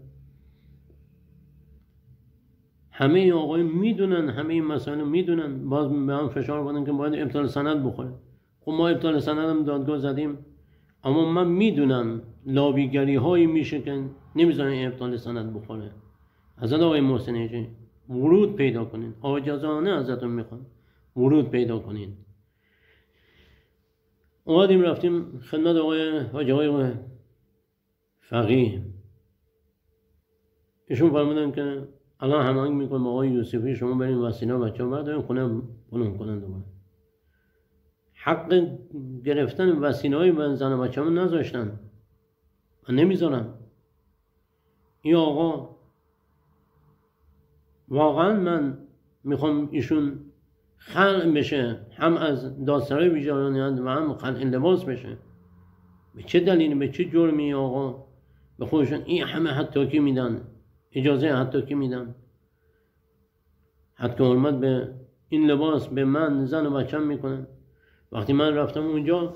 همه این آقای میدونن، همه این مسائل میدونن، باز به هم فشار بدن که باید ابطال سند بخوره. خب ما ابطال سند هم دادگاه زدیم، اما من میدونم لابیگری هایی میشه که نمیذارن ابطال سند بخوره. حضرت آقای محسن اجایی ورود پیدا کنین، عاجزانه ازتون میخوام ورود پیدا کنین. اومدیم رفتیم خدمت آقای فقیه. ایشون فرمودن که الان هماهنگ میکنم آقای یوسفی شما برین وسیله بچه‌ها بردارین خونه پلان کنن دوباره. حق گرفتن وسیله‌های من زن و بچه‌مو نذاشتن و نمیذارم. این آقا واقعا من میخوام ایشون خلع بشه، هم از دادسرای ویژه روحانیت و هم خلع لباس بشه. به چه دلیلی؟ به چه جرمی آقا به خودشون این همه حتاکی میدن، اجازه حتاکی میدن؟ حتی حرمت به این لباس به من زن و بچه‌م میکنن. وقتی من رفتم اونجا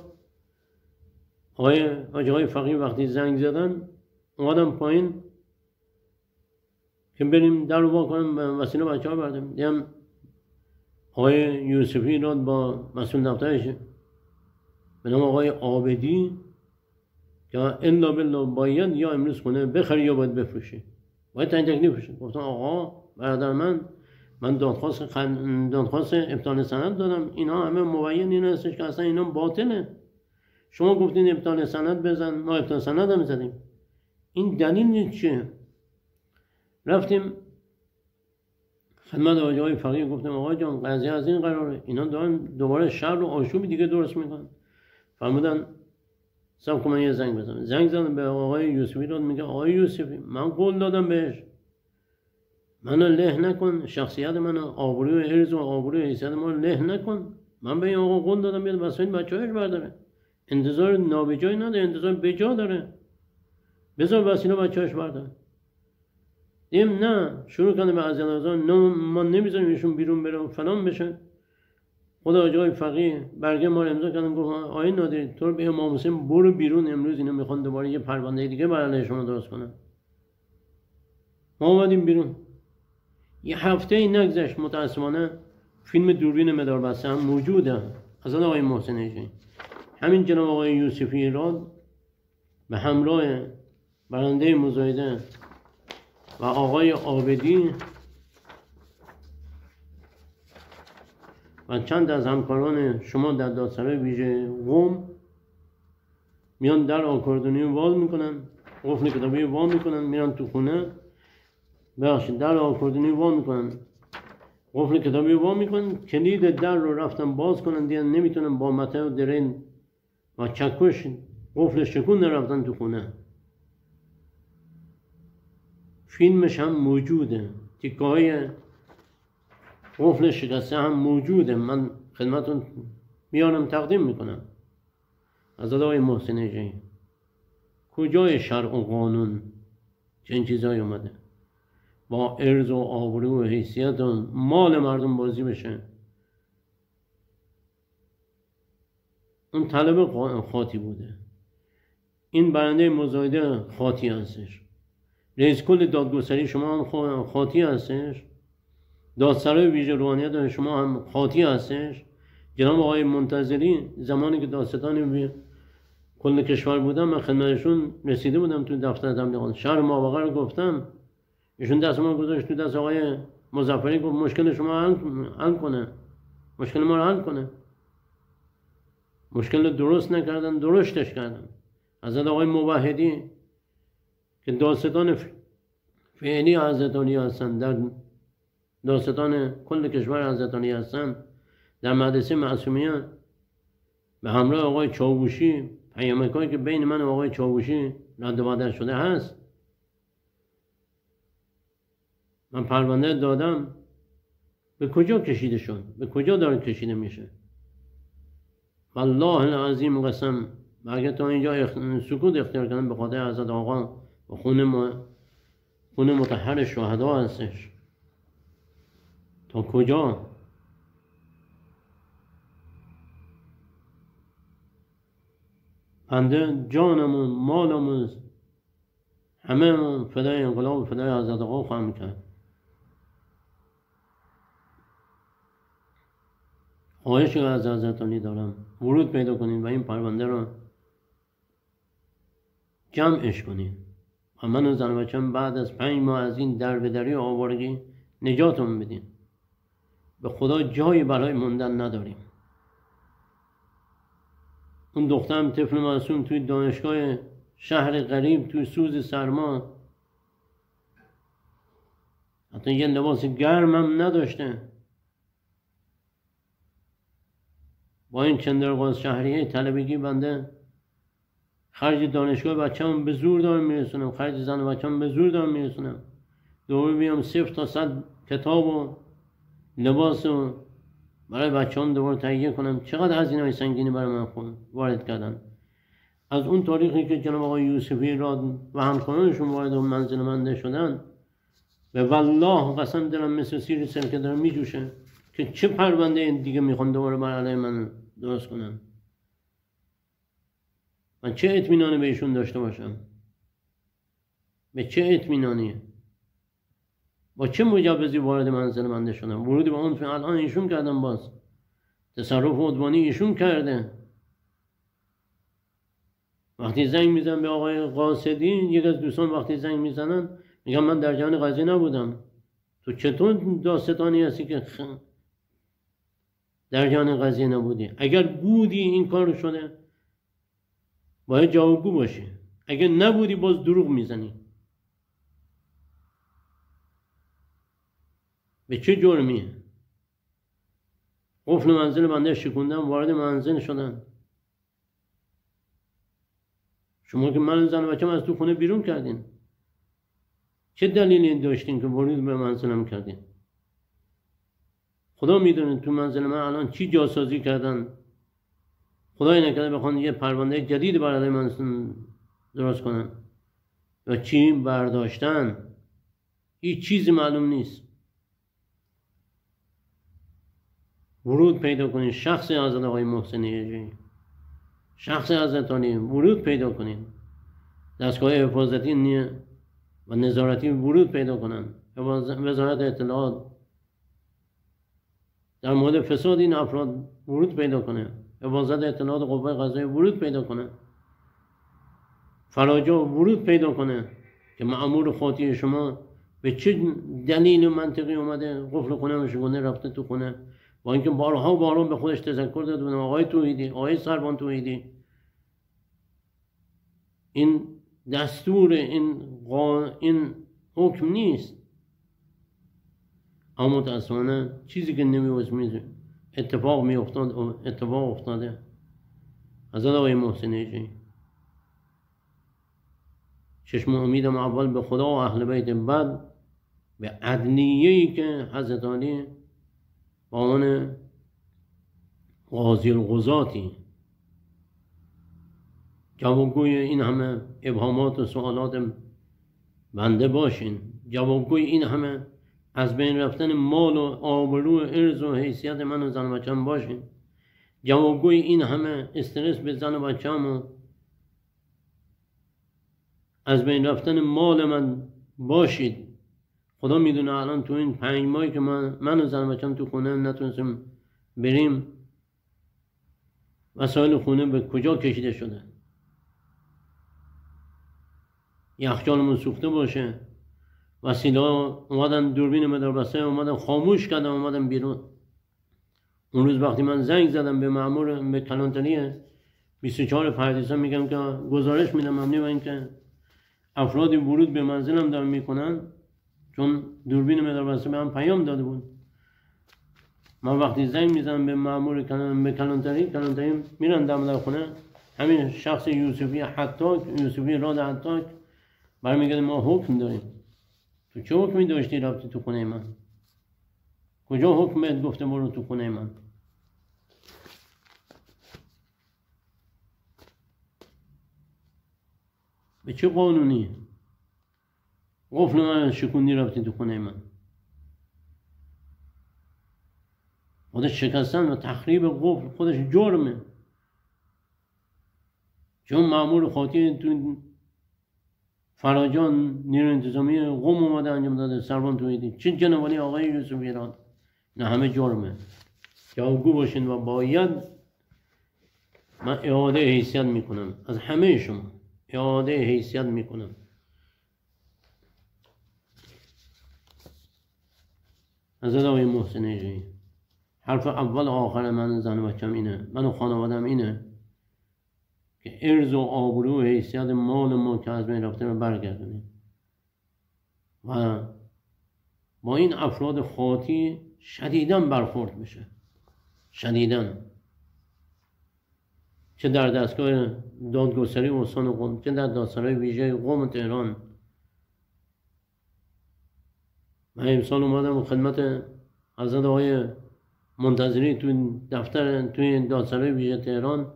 آقای فقیه وقتی زنگ زدن اومدم پایین که بریم در رو وا کنم وسیله بچه‌ها برداریم. دیدم آقای یوسفی ایراد با مسئول دفترش به نام آقای عابدی که الا بالله باید یا امروز خونه بخری یا باید بفروشی، باید تعیین تکلیف بشه. گفتم آقا برادر من دادخواست ابطال سند دادم، اینا همه مبین این هستش که اصلا اینا باطله. شما گفتین ابطال سند بزن، ما ابطال سند هم زدیم. این دلیل چیه؟ رفتیم خدمت آقای فقیه، گفتم آقا جان قضیه از این قراره، اینا دارن دوباره شر و آشوبی دیگه درست میکنن. فرمودن صاحب که من یه زنگ بزنم. زنگ زدم به آقای یوسفی، داد میگه آقای یوسفی من قول دادم بهش منو له نکن، شخصیت منو، آبروی و عرض و آبروی حیثیت ما له نکن. من به این آقا قول دادم بیاد وسایل بچه‌هاش برداره، انتظار نابجای نداره، انتظار بجا داره، بذار وسیله بچه‌هاش برداره. دیم نه شروع کنه به اذیت‌آزار، نه ما نمیذاریم ایشون بیرون بره و فلان بشه. خدا آقای فقیه برگه ما رو امضا کردن، گفت آقای نادری تو رو به امام حسین برو بیرون، امروز اینا میخوان دوباره یه پرونده دیگه بر علیه شما درست کنن. ما اومدیم بیرون، یه هفته ای نگذشت متاسفانه فیلم دوربین مداربسته هم موجوده از آقای محسن ایجی. همین جناب آقای یوسفی ایراد به همراه برنده مزایده و آقای عابدی و چند از همکاران شما در دادسرای ویژه قم میان در آکاردونی وال میکنن، قفل کتابی وال میکنن، میرن تو خونه، ببخشید در آکاردونی وال میکنن، قفل کتابی وال میکنن، کلید در رو رفتن باز کنن، دیگه نمیتونن با مته و درین و چکش قفل شکون رفتن تو خونه. فیلمش هم موجوده، تیکه های قفل شکسته هم موجوده، من خدمتون میانم تقدیم میکنم. از آقای محسن ایجی کجای شرع و قانون چه این چیزایی اومده با عرض و آبرو و حیثیت و مال مردم بازی بشه؟ اون طلب خاطی بوده، این برنده مزایده خاطی هستش، رئیس کل دادگستری شما هم خاطی هستش، دادسرای ویژه روحانیت شما هم خاطی هستش. جناب آقای منتظری زمانی که دادستان کل کشور بودم من خدمتشون رسیده بودم تو دفتر تبلیغات شهر مابقه رو گفتم، ایشون دست ما گذاشت تو دست آقای مظفری، گفت مشکل شما حل کنه، مشکل ما رو حل کنه. مشکل درست نکردن، درستش کردن. از آقای موحدی که دادستان فعلی حضرت علی هستن، در دادستان کل کشور حضرت علی هستن، در مدرسه معصومیان به همراه آقای چاوشی، پیامکایی که بین من و آقای چاوشی رد و بدل شده هست، من پرونده دادم، به کجا کشیده شد؟ به کجا داره کشیده میشه؟ والله العظیم قسم اگر تا اینجا سکوت اختیار کردن به خاطر حضرت آقا و خون مطهر شهدا هستش. تا کجا؟ بنده جانمون، مالمون، همه فدای انقلاب و فدای حضرت آقا خواهم کرد. خواهش از حضرت علی دارم ورود پیدا کنید و این پرونده رو جمعش کنید و من و زن و بچه‌م بعد از 5 ماه از این دربدری و آوارگی نجاتمون بدین. به خدا جایی برای موندن نداریم. اون دخترم طفل معصوم توی دانشگاه شهر غریب توی سوز سرما حتی یه لباس گرمم نداشته، با این چندرغاز شهریه طلبگی بنده خرج دانشگاه بچه‌م به زور دارم میرسونم، خرج زن و بچه‌م به زور دارم میرسونم، دوباره بیام 0 تا 100 کتاب و لباس و برای بچه‌ام دوباره تهیه کنم. چقدر هزینه‌های سنگینی برای من وارد کردن. از اون تاریخی که جناب آقای یوسفی راد و همکارانشون وارد اون منزل من شدن، به والله قسم دلم مثل سیر سرکه داره میجوشه که چه پرونده دیگه میخوان دوباره بر علیه من درست کنن. من چه اطمینانی به ایشون داشته باشم؟ به چه اطمینانی؟ با چه مجوزی وارد منزل من شدم؟ ورودی به اون الان ایشون کردم، باز تصرف عدوانی ایشون کرده. وقتی زنگ میزنم به آقای قاصدی، یک از دوستان وقتی زنگ میزنن میگم من در جریان قضیه نبودم. تو چطور داستانی هستی که در جریان قضیه نبودی؟ اگر بودی این کار شده باید جوابگو باشی، اگر نبودی باز دروغ میزنی. به چه جرمی؟ قفل منزل بنده شکوندن، وارد منزل شدن. شما که من زن و بچه‌م از تو خونه بیرون کردین، چه دلیلی داشتین که ورود به منزلم کردین؟ خدا میدونه تو منزل من الان چی جاسازی کردن. خدای نکرده بخوان یه پرونده جدید برای من درست کنن و چی برداشتن، هیچ چیزی معلوم نیست. ورود پیدا کنین، شخص حضرت آقای محسن یجی، شخص حضرت علی، ورود پیدا کنین. دستگاه حفاظتی و نظارتی ورود پیدا کنن. وزارت اطلاعات در مورد فساد این افراد ورود پیدا کنه. حفاظت اطلاعات قوه قضاییه ورود پیدا کنه. فراجا ورود پیدا کنه که مأمور خاطی شما به چه دلیل منطقی اومده قفل خونه شگونه رفته تو خونه، با اینکه بارها به خودش تذکر داده بودم آقای توحیدی، آقای سروان توحیدی، این دستور، این حکم نیست. اما متاسفانه چیزی که نمی‌واسه اتفاق افتاده. حضرت آقای محسن یجی، چشم امیدم اول به خدا و اهل بیت، بعد به عدلیه‌ای که حضرت علی با عنوان قاضی القضاتی جوابگوی این همه ابهامات و سوالات بنده باشین، جوابگوی این همه از بین رفتن مال و آبرو و عرض و حیثیت من و زن و بچه‌م باشین، جوابگوی این همه استرس به زن و بچه‌م و از بین رفتن مال من باشید. خدا میدونه الان تو این 5 ماهی که من و زن و بچه‌م تو خونه نتونستیم بریم، وسایل خونه به کجا کشیده شده. یخچالمون سوخته باشه، وسیله اومدن دوربین مداربسته اومدن خاموش کردن، اومدن بیرون. اون روز وقتی من زنگ زدم به مأمور به کلانتری 24 پردیسا، میگم که گزارش میدم ممنون با اینکه افرادی ورود به منزلم دارن میکنن، چون دوربین مداربسته به من پیام داده بود. من وقتی زنگ میزنم به مأمور به کلانتری میرن در خونه، همین شخص یوسفی راد حتاک برمیگرده ما حکم داریم. تو چه حکمی داشتی رفتی تو خونه من؟ کجا حکم بهت گفته برو تو خونه من؟ به چه قانونی قفل من شکوندی رفتی تو خونه من؟ خودش شکستن و تخریب قفل خودش جرمه، چون مأمور خاطی تو فراجان نیروی انتظامی قم اومده انجام داده، سروان توحیدی، چه جنوالی آقای یوسف ایران، نه همه جرمه. جوابگو باشین و باید من اعاده حیثیت میکنم از همه شما، اعاده حیثیت میکنم. حضرت آقای محسن یجی، حرف اول و آخر من زن و بچم اینه، من و خانوادم اینه که عرض و آبرو و حیثیت مال ما که از بین رفته رو برگردونیم و با این افراد خاطی شدیداً برخورد میشه، شدیداً، چه در دستگاه دادگستری استان قم، چه در دادسرای ویژه قم تهران. من امسال اومدم خدمت حضرت آقای منتظری توی دادسرای ویژه تهران،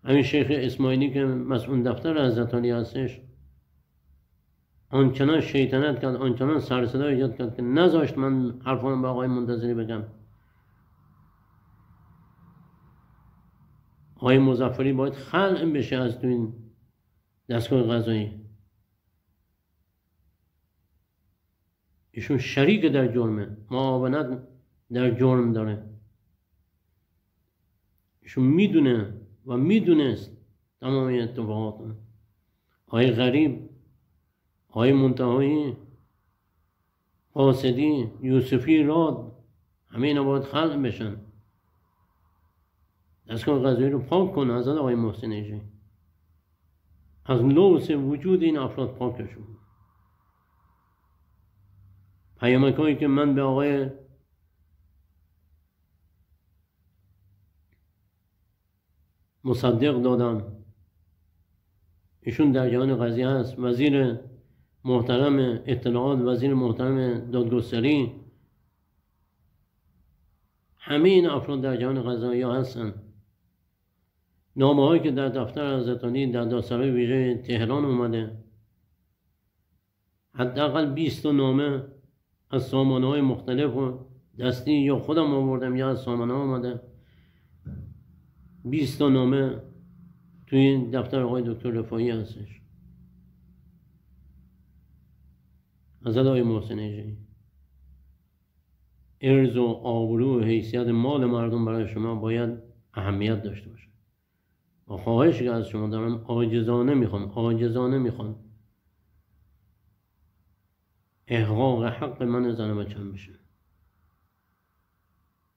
همین شیخ اسماعیلی که مسئول دفتر حضرت علی هستش آنچنان شیطنت کرد، آنچنان سر صدا ایجاد کرد که نذاشت من حرفانو به آقای منتظری بگم. آقای مظفری باید خلع بشه از تو این دستگاه قضایی. ایشون شریک در جرمه، معاونت در جرم داره. ایشون میدونه و میدونست تمام این اتفاقات. آقای غریب، آقای منتهایی، قاصدی، یوسفی راد، همه اینا باید خلع بشن. دستگاه قضایی رو پاک کنه حضرت آقای محسن یجی، از لوث وجود این افراد پاکشون. پیامک‌هایی که من به آقای مصدق دادم، ایشون در جریان قضیه هست، وزیر محترم اطلاعات، وزیر محترم دادگستری، همه این افراد در جریان قضایی هستن. نامه هایی که در دفتر حضرت علی در دادسرای ویژه تهران اومده، حداقل 20 نامه از سامانه های مختلف و دستی یا خودم آوردم یا از سامانه ها اومده. 20 نامه توی دفتر آقای دکتر رفاعی هستش. حضرت آقای محسن اژه‌ای، ارز و آبرو و حیثیت مال مردم برای شما باید اهمیت داشته باشه. و خواهشی که از شما دارم، عاجزانه میخوام احقاق حق من زن بچه‌م بشه.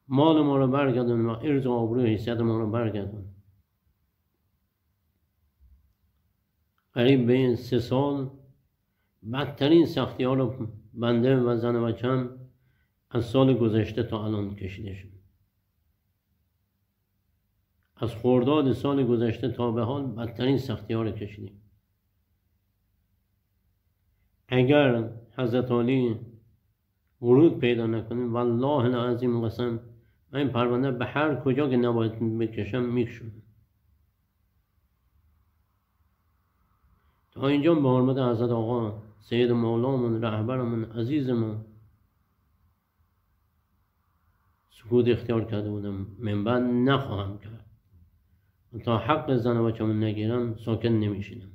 مال ما رو برگردون و ارز و آبرو و حیثیت ما رو برگردون. قریب به این 3 سال بدترین سختی ها رو بنده و زن بچه‌م از سال گذشته تا الان کشیده شد. از خرداد سال گذشته تا به حال بدترین سختی ها رو کشیدیم. اگر حضرت علی ورود پیدا نکنیم، والله العظیم قسم، من این پرونده به هر کجا که نباید بکشم میکشم. تا اینجا به حرمت حضرت آقا سید مولامون، رهبرمون، عزیزمون سکوت اختیار کرده بودم. من بعد نخواهم کرد. تا حق زن و بچه‌مون نگیرم ساکن نمیشینم.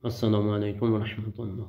السلام علیکم و رحمت الله.